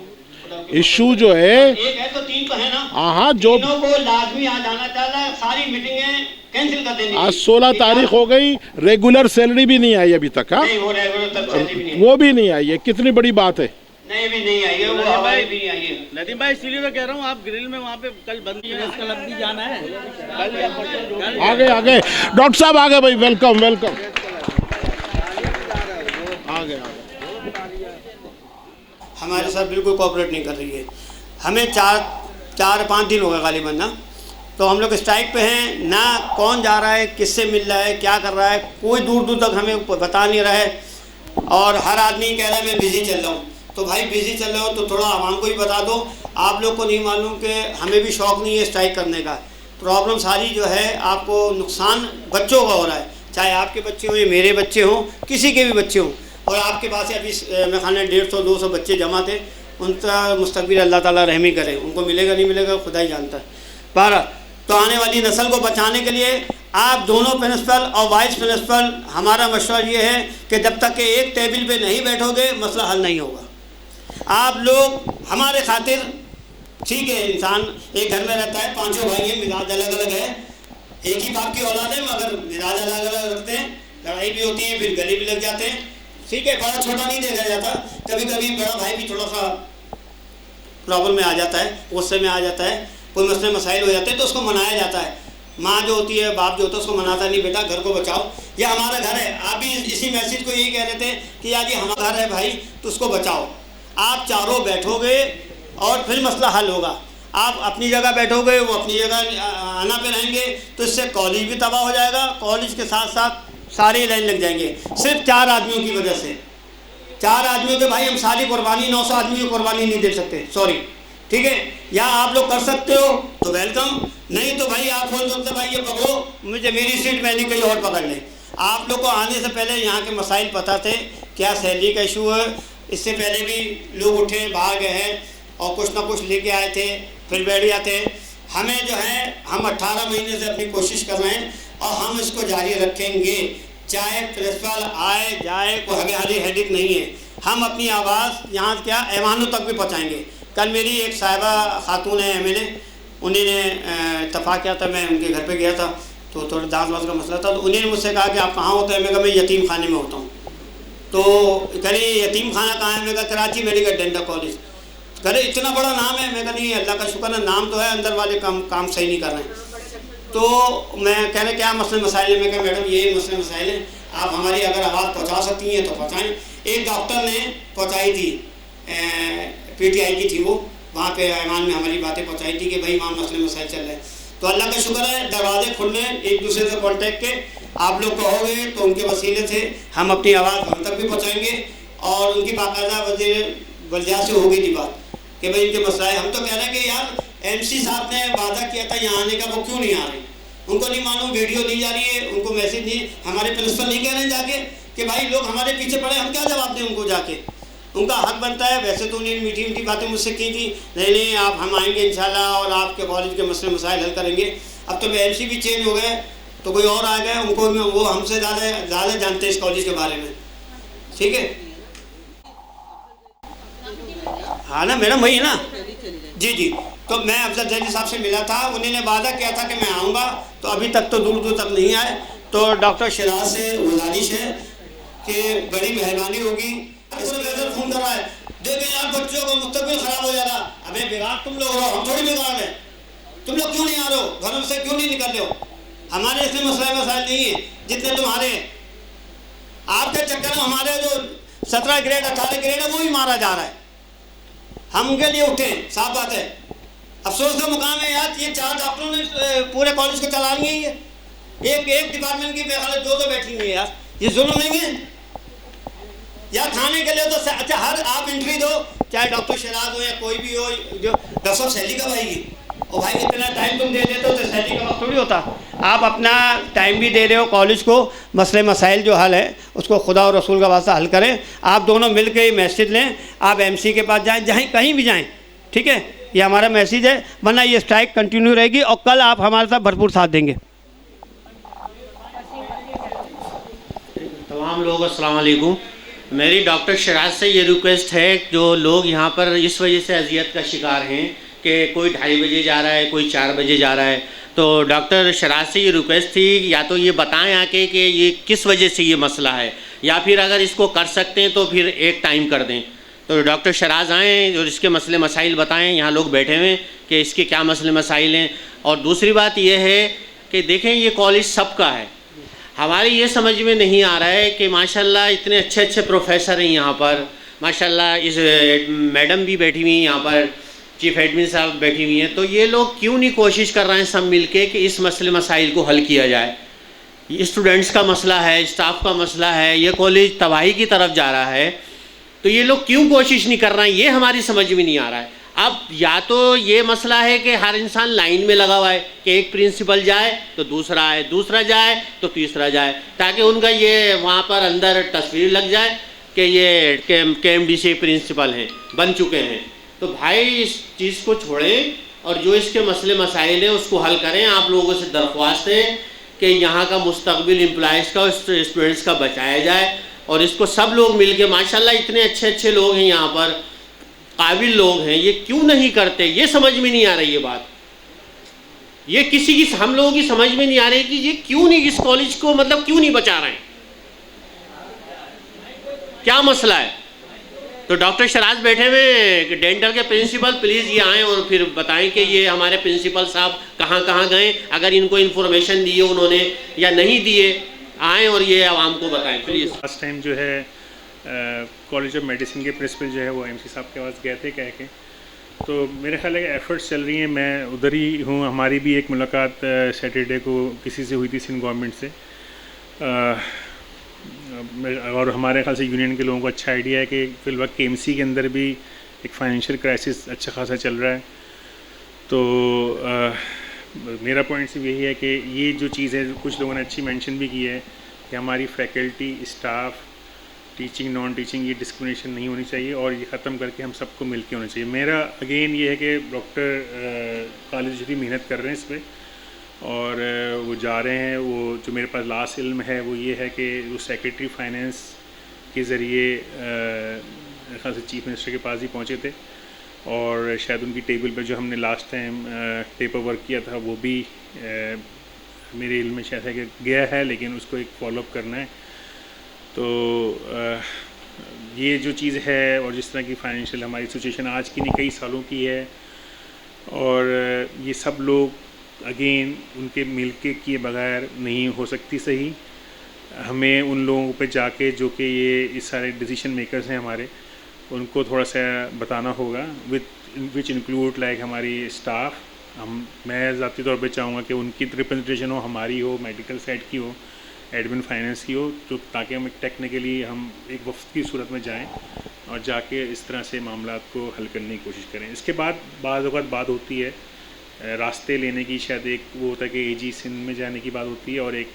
इशू जो है, एक है तो 3 तो है ना। हाँ, जो तीनों को लाजमी आ जाना चाहिए, सारी मीटिंगें कैंसिल कर देनी। आज 16 तारीख हो गई, रेगुलर सैलरी भी नहीं आई अभी तक। हाँ, वो रेगुलर सैलरी भी नहीं, वो भी नहीं आई है, कितनी बड़ी बात है। नहीं भी नहीं आई है, वो हमारी भी नहीं आई है। नदीम भाई, इसीलिए मैं कह रहा हूँ, आप ग्रिल में वहाँ पे कल बंदी है, क्लब भी जाना है। आगे डॉक्टर साहब आ गए भाई, वेलकम आ गए। हमारे साथ बिल्कुल कोऑपरेट नहीं कर रही है। हमें 4-5 दिन हो गए गालिबन ना, तो हम लोग स्ट्राइक पे हैं ना। कौन जा रहा है, किससे मिल रहा है, क्या कर रहा है, कोई दूर दूर तक हमें बता नहीं रहा है। और हर आदमी कह रहा है मैं बिज़ी चल रहा हूँ। तो भाई बिज़ी चल रहे हो तो थोड़ा आवाम को भी बता दो। आप लोग को नहीं मालूम कि हमें भी शौक़ नहीं है स्ट्राइक करने का। प्रॉब्लम सारी जो है, आपको नुकसान बच्चों का हो रहा है, चाहे आपके बच्चे हों या मेरे बच्चे हों, किसी के भी बच्चे हों। और आपके पास अभी मैं खाना 150-200 बच्चे जमा थे, उनका मुस्तकबिल अल्लाह ताला रहमी करे, उनको मिलेगा नहीं मिलेगा खुदा ही जानता है। पर तो आने वाली नस्ल को बचाने के लिए आप दोनों प्रिंसिपल और वाइस प्रिंसिपल, हमारा मशवरा ये है कि जब तक कि एक टेबल पे नहीं बैठोगे मसला हल नहीं होगा। आप लोग हमारे खातिर, ठीक है, इंसान एक घर में रहता है, 5 भाई हैं, मिजाज अलग अलग है, एक ही बाप की औलाद है मगर मिजाज अलग अलग रखते हैं, लड़ाई भी होती है, फिर गले भी लग जाते हैं। ठीक है, बड़ा छोटा नहीं देखा जाता, कभी कभी बड़ा भाई भी थोड़ा सा प्रॉब्लम में आ जाता है, गुस्से में आ जाता है, कोई मसले मसाइल हो जाते हैं तो उसको मनाया जाता है। माँ जो होती है, बाप जो होता है, उसको मनाता नहीं, बेटा घर को बचाओ, यह हमारा घर है। आप भी इसी मैसेज को यही कह रहे थे कि यार ये हमारा घर है भाई, तो उसको बचाओ। आप चारों बैठोगे और फिर मसला हल होगा। आप अपनी जगह बैठोगे, वो अपनी जगह आना पे रहेंगे, तो इससे कॉलेज भी तबाह हो जाएगा, कॉलेज के साथ साथ सारी लाइन लग जाएंगे, सिर्फ 4 आदमियों की वजह से। 4 आदमियों के भाई हम सारी कुर्बानी 900 आदमी की कुर्बानी नहीं दे सकते, सॉरी। ठीक है, या आप लोग कर सकते हो तो वेलकम, नहीं तो भाई आप फोन करते भाई ये पकड़ो मुझे, मेरी सीट मैंने कहीं और पकड़ लें। आप लोग को आने से पहले यहाँ के मसाइल पता थे, क्या सैलरी का इशू है, इससे पहले भी लोग उठे बाहर गए हैं और कुछ ना कुछ लेके आए थे, फिर बैठ जाते हैं। हमें जो है, हम 18 महीने से अपनी कोशिश कर रहे हैं और हम इसको जारी रखेंगे, चाहे प्रिंसिपल आए जाए, कोई हगे हेडिक नहीं है। हम अपनी आवाज़ यहाँ क्या ऐवानों तक भी पहुँचाएँगे। कल मेरी एक साहिबा खातून है MLA, उन्होंने इत्तफाक किया था, मैं उनके घर पे गया था, तो थोड़ा दांत वाज का मसला था, तो उन्होंने मुझसे कहा कि आप कहाँ होते हैं। मैं कहा मैं यतीम खाने में होता हूँ। तो कह रही यतीम खाना कहाँ है? मैं कहा कराची मेडिकल डेंटल कॉलेज। कह रहे इतना बड़ा नाम है? मैं कहा नहीं, अल्लाह का शुक्र है, नाम तो है, अंदर वाले काम सही नहीं कर रहे हैं। तो मैं कह रहे क्या मसले मसाइल है? मैं कहा मैडम ये मसले मसाइल हैं, आप हमारी अगर आवाज़ पहुँचा सकती हैं तो पहुँचाएँ। एक डॉक्टर ने पहुँचाई थी, PTI की थी वो, वहाँ पे ऐवान में हमारी बातें पहुँचाई थी कि भाई वहाँ मसले मसाइल चल रहे हैं। तो अल्लाह का शुक्र है, दरवाजे खुल रहे हैं, एक दूसरे से कॉन्टेक्ट के आप लोग कहोगे तो उनके वसीले से हम अपनी आवाज़ हम तक भी पहुँचाएँगे। और उनकी बाकायदा वज़ीर वज़ीर से हो गई थी बात कि भाई इनके मसला है। हम तो कह रहे हैं कि यार MC साहब ने वादा किया था यहाँ आने का, वो क्यों नहीं आ रहे? उनको नहीं मालूम वीडियो दी जा रही है, उनको मैसेज नहीं, हमारे प्रिंसिपल नहीं कह रहे हैं जाके कि भाई लोग हमारे पीछे पड़े, हम क्या जवाब दें उनको जाके? उनका हक बनता है। वैसे तो उन्हें मीठी मीठी बातें मुझसे की थी, नहीं आप हम आएंगे इंशाल्लाह और आपके कॉलेज के मसले मसाइल हल करेंगे। अब तो MC भी चेंज हो गए, तो कोई और आ गए, उनको वो हमसे ज़्यादा जानते हैं इस कॉलेज के बारे में, ठीक है? हाँ ना मैडम, वही है ना जी। तो मैं अफजल जैदी साहब से मिला था, उन्होंने वादा किया था कि मैं आऊँगा, तो अभी तक तो दूर दूर तक नहीं आए। तो डॉक्टर शिराज से गुजारिश है कि बड़ी मेहरबानी होगी। फोन कर रहा है, देखें यार बच्चों को मुस्तकबिल खराब हो जाएगा। अबे बिगाड़ तुम लोग हो, हम थोड़ी बिगाड़ है। तुम लोग क्यों नहीं आ रहे हो, घरों से क्यों नहीं निकल रहे हो? हमारे इसमें मसाइल नहीं है जितने तुम्हारे। आपके चक्कर में हमारे जो 17 ग्रेड 18 ग्रेड है वो भी मारा जा रहा है। हम उनके लिए उठे, साफ बात है। अफसोस का मुकाम है यार, ये 4 डॉक्टरों ने पूरे कॉलेज को चला रही है। एक डिपार्टमेंट की बेहालत 2 बैठी हुई है यार, ये जुल्म नहीं है यार? खाने के लिए तो अच्छा हर आप एंट्री दो, चाहे डॉक्टर शिराज हो या कोई भी हो, जो डॉक्टर सैलरी कब आएगी? और भाई इतना टाइम तुम दे देते हो तो सैलरी का वक्त थोड़ी होता। आप अपना टाइम भी दे रहे हो कॉलेज को, मसले मसाइल जो हल है उसको खुदा और रसूल का वास्ता हल करें। आप दोनों मिल के मैसेज लें, आप MC के पास जाएँ, जहाँ कहीं भी जाएँ, ठीक है? ये हमारा मैसेज है, वरना ये स्ट्राइक कंटिन्यू रहेगी और कल आप हमारे साथ भरपूर साथ देंगे। तमाम लोग अस्सलाम वालेकुम। मेरी डॉक्टर शिराज से ये रिक्वेस्ट है, जो लोग यहाँ पर इस वजह से अजियत का शिकार हैं कि कोई 2:30 बजे जा रहा है, कोई 4 बजे जा रहा है, तो डॉक्टर शिराज से ये रिक्वेस्ट थी या तो ये बताएं आके कि ये किस वजह से ये मसला है, या फिर अगर इसको कर सकते हैं तो फिर एक टाइम कर दें। तो डॉक्टर शिराज आएँ और इसके मसले मसाइल बताएं, यहाँ लोग बैठे हुए कि इसके क्या मसले मसाइल हैं। और दूसरी बात ये है कि देखें ये कॉलेज सबका है। हमारी ये समझ में नहीं आ रहा है कि माशाल्लाह इतने अच्छे प्रोफेसर हैं यहाँ पर, माशाल्लाह इस मैडम भी बैठी हुई हैं यहाँ पर, चीफ एडमिन साहब बैठी हुई हैं, तो ये लोग क्यों नहीं कोशिश कर रहे हैं सब मिलके कि इस मसले मसाइल को हल किया जाए? स्टूडेंट्स का मसला है, स्टाफ का मसला है, ये कॉलेज तबाही की तरफ जा रहा है, तो ये लोग क्यों कोशिश नहीं कर रहे हैं, ये हमारी समझ में नहीं आ रहा है। अब या तो ये मसला है कि हर इंसान लाइन में लगा हुआ है कि एक प्रिंसिपल जाए तो दूसरा आए, दूसरा जाए तो तीसरा जाए, ताकि उनका ये वहाँ पर अंदर तस्वीर लग जाए कि ये KMDC प्रिंसिपल हैं, बन चुके हैं। तो भाई इस चीज़ को छोड़ें और जो इसके मसले मसाइल हैं उसको हल करें। आप लोगों से दरख्वास्त है कि यहाँ का मुस्तकबिल एम्प्लॉइज़ का, स्टूडेंट्स का बचाया जाए और इसको सब लोग मिल के, माशाल्लाह इतने अच्छे लोग हैं यहाँ पर, काबिल लोग हैं, ये क्यों नहीं करते? ये समझ में नहीं आ रही ये बात, ये किसी की हम लोगों की समझ में नहीं आ रही कि ये क्यों नहीं इस कॉलेज को मतलब क्यों नहीं बचा रहे हैं, क्या मसला है? तो डॉक्टर शिराज बैठे हुए डेंटल के प्रिंसिपल, प्लीज़ ये आएँ और फिर बताएं कि ये हमारे प्रिंसिपल साहब कहाँ गए, अगर इनको इन्फॉर्मेशन दी है उन्होंने या नहीं दिए, आएँ और ये आवाम को बताएं प्लीज़। लास्ट टाइम जो है कॉलेज ऑफ मेडिसिन के प्रिंसिपल जो है वो MC साहब के पास गए थे कह के, तो मेरे ख्याल है एफ़र्ट्स चल रही हैं, मैं उधर ही हूँ। हमारी भी एक मुलाकात सैटरडे को किसी से हुई थी सिंध गवर्नमेंट से, और हमारे ख्याल से यूनियन के लोगों को अच्छा आइडिया है कि फिलवक्त KMC के अंदर भी एक फाइनेंशियल क्राइसिस अच्छा खासा चल रहा है। तो मेरा पॉइंट सिर्फ यही है कि ये जो चीज़ है, कुछ लोगों ने अच्छी मेंशन भी की है कि हमारी faculty, staff, teaching, non teaching, ये डिस्क्रिमिनेशन नहीं होनी चाहिए और ये ख़त्म करके हम सबको मिल के होना चाहिए। मेरा अगेन ये है कि डॉक्टर खालिद जितनी मेहनत कर रहे हैं इस पर और वो जा रहे हैं, वो जो मेरे पास लास्ट इल्म है वो ये है कि वो सेक्रेटरी फाइनेंस के ज़रिए ख़ास चीफ मिनिस्टर के पास ही पहुँचे थे और शायद उनकी टेबल पर जो हमने लास्ट टाइम पेपर वर्क किया था वो भी मेरे इल्म में शायद है कि गया है, लेकिन उसको एक फॉलोअप करना है। तो ये जो चीज़ है और जिस तरह की फाइनेंशियल हमारी सिचुएशन आज की नहीं कई सालों की है और ये सब लोग अगेन उनके मिलके किए बगैर नहीं हो सकती सही। हमें उन लोगों पे जाके जो कि ये इस सारे डिसीजन मेकर्स हैं हमारे, उनको थोड़ा सा बताना होगा विच इंक्लूड लाइक हमारी स्टाफ। मैं ज़ाती तौर पे चाहूँगा कि उनकी रिप्रेजेंटेशन हो, हमारी हो, मेडिकल साइड की हो, एडमिन फाइनेंस की हो, तो ताकि हम टेक्निकली हम एक वफ्द की सूरत में जाएं और जाके इस तरह से मामला को हल करने की कोशिश करें। इसके बाद बात होती है रास्ते लेने की, शायद एक वो होता है कि AG सिंध में जाने की बात होती है और एक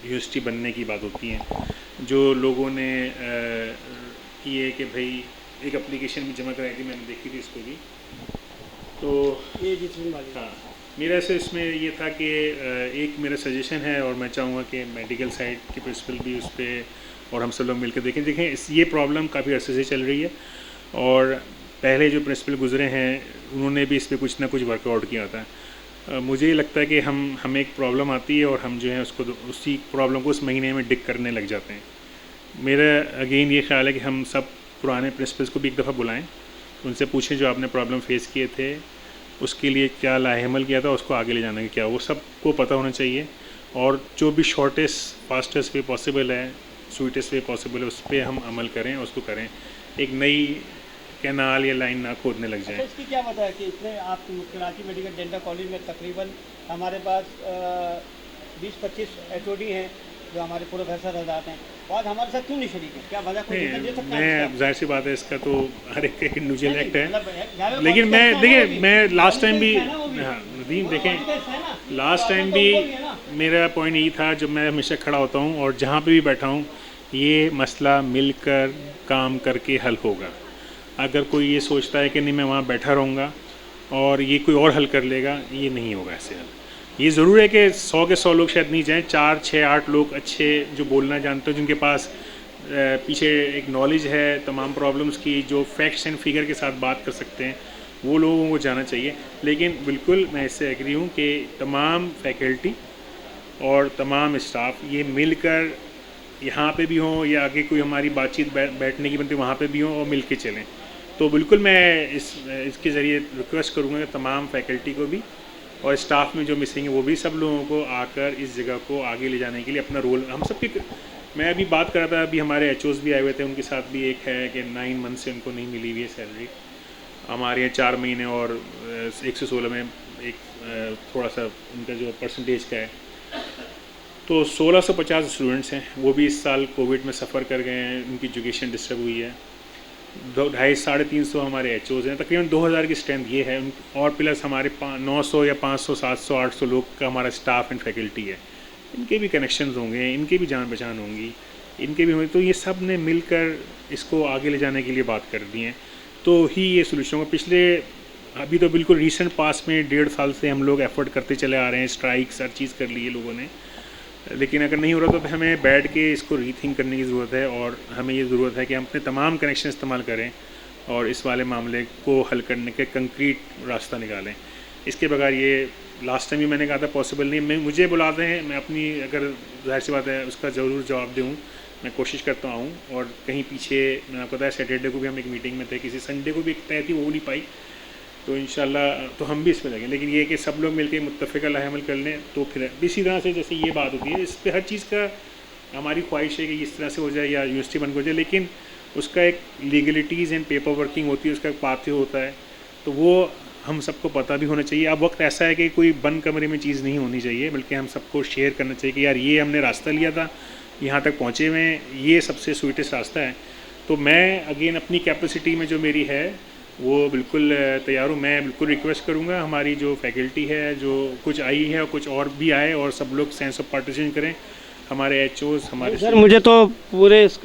यूनिवर्सिटी बनने की बात होती है। जो लोगों ने की है कि भाई एक एप्लीकेशन भी जमा कराई थी, मैंने देखी थी इसको भी, तो ये जिसमें वाली हाँ मेरा से इसमें ये था कि एक मेरा सजेशन है और मैं चाहूँगा कि मेडिकल साइड के प्रिंसिपल भी उस पर और हम सब लोग मिलकर देखें ये प्रॉब्लम काफ़ी अरसे से चल रही है और पहले जो प्रिंसिपल गुजरे हैं उन्होंने भी इस पर कुछ ना कुछ वर्कआउट किया था। मुझे लगता है कि हमें एक प्रॉब्लम आती है और हम जो है उसको उसी प्रॉब्लम को उस महीने में डिग करने लग जाते हैं। मेरा अगेन ये ख्याल है कि हम सब पुराने प्रिंसिपल्स को भी एक दफ़ा बुलाएं, उनसे पूछें जो आपने प्रॉब्लम फेस किए थे उसके लिए क्या लाहेमल किया था, उसको आगे ले जाना क्या, वो सबको पता होना चाहिए और जो भी शॉर्टेस्ट फास्टेस्ट वे पॉसिबल है, स्वीटेस्ट वे पॉसिबल है, उस पर हम अमल करें, उसको करें। एक नई कैनाल या लाइन ना खोदने लग जाए। इसकी क्या वजह है कि इतने आप कराची मेडिकल डेंटल कॉलेज में तकरीबन हमारे पास 20-25 HOD हैं जो हमारे प्रोफेसर हजरात हैं, और हमारे साथ क्यों नहीं शरीक है? क्या वजह कोई दे सकता है? मैं जाहिर सी बात है इसका तो हर एक इंडिविजुअल एक्ट है, लेकिन मैं देखिए मैं लास्ट टाइम भी नदीम देखें लास्ट टाइम भी मेरा पॉइंट यही था, जब मैं हमेशा खड़ा होता हूँ और जहाँ पे भी बैठा हूँ ये मसला मिलकर काम करके हल होगा। अगर कोई ये सोचता है कि नहीं मैं वहाँ बैठा रहूँगा और ये कोई और हल कर लेगा, ये नहीं होगा ऐसे हल। ये ज़रूर है कि 100 के 100 लोग शायद नहीं जाएं, 4, 6, 8 लोग अच्छे जो बोलना जानते हो, जिनके पास पीछे एक नॉलेज है तमाम प्रॉब्लम्स की, जो फैक्ट्स एंड फिगर के साथ बात कर सकते हैं, वो लोगों को जाना चाहिए। लेकिन बिल्कुल मैं इससे एग्री हूँ कि तमाम फैकल्टी और तमाम स्टाफ ये मिलकर यहाँ पे भी हों या आगे कोई हमारी बातचीत बैठने की बनती वहाँ पे भी हों और मिल के चलें। तो बिल्कुल मैं इसके ज़रिए रिक्वेस्ट करूँगा कि तमाम फैकल्टी को भी और स्टाफ में जो मिसिंग है वो भी सब लोगों को आकर इस जगह को आगे ले जाने के लिए अपना रोल हम सब की। मैं अभी बात कर रहा था, अभी हमारे HOs भी आए हुए थे, उनके साथ भी एक है कि 9 मंथ से उनको नहीं मिली हुई है सैलरी। हमारे यहाँ 4 महीने और 116 में एक थोड़ा सा उनका जो परसेंटेज का है, तो 1650 स्टूडेंट्स हैं, वो भी इस साल कोविड में सफ़र कर गए हैं, उनकी एजुकेशन डिस्टर्ब हुई है। 250-350 हमारे HOs हैं, तकरीबन 2000 की स्ट्रेंथ ये है, और प्लस हमारे 900 या 500, 700, 800 लोग का हमारा स्टाफ एंड फैकल्टी है। इनके भी कनेक्शंस होंगे, इनके भी जान पहचान होंगी, इनके भी होंगे, तो ये सब ने मिलकर इसको आगे ले जाने के लिए बात कर दी है, तो ही ये सोल्यूशन होगा। पिछले अभी तो बिल्कुल रिसेंट पास में 1.5 साल से हम लोग एफर्ट करते चले आ रहे हैं, स्ट्राइक्स हर चीज़ कर ली है लोगों ने, लेकिन अगर नहीं हो रहा तो हमें बैठ के इसको रीथिंक करने की ज़रूरत है और हमें ये ज़रूरत है कि हम अपने तमाम कनेक्शन इस्तेमाल करें और इस वाले मामले को हल करने के कंक्रीट रास्ता निकालें। इसके बगैर ये लास्ट टाइम भी मैंने कहा था पॉसिबल नहीं। मुझे बुलाते हैं, मैं अपनी अगर जाहिर सी बात है उसका ज़रूर जवाब दूँ, मैं कोशिश करता हूँ। और कहीं पीछे मैंने आपको बताया सैटरडे को भी हम एक मीटिंग में थे, किसी संडे को भी एक तय थी, वो नहीं पाई, तो इंशाल्लाह तो हम भी इसमें लगे। लेकिन ये कि सब लोग मिलकर मुत्तफ़िक़ा लाहेमल कर लें तो फिर इसी तरह से जैसे ये बात होती है, इस पर हर चीज़ का हमारी ख्वाहिश है कि इस तरह से हो जाए या यूनिवर्सिटी बंद हो जाए, लेकिन उसका एक लीगलिटीज़ एंड पेपर वर्किंग होती है, उसका एक पाथवे होता है, तो वो हम सबको पता भी होना चाहिए। अब वक्त ऐसा है कि कोई बंद कमरे में चीज़ नहीं होनी चाहिए, बल्कि हम सबको शेयर करना चाहिए कि यार ये हमने रास्ता लिया था, यहाँ तक पहुँचे हुए हैं, ये सबसे स्वीटेस्ट रास्ता है। तो मैं अगेन अपनी कैपेसिटी में जो मेरी है वो बिल्कुल तैयार हूँ। मैं बिल्कुल रिक्वेस्ट करूँगा हमारी जो फैकल्टी है, जो कुछ आई है और कुछ और भी आए, और सब लोग सेंस ऑफ पार्टिसिपेशन करें। हमारे HOs हमारे सर, मुझे तो पूरे इस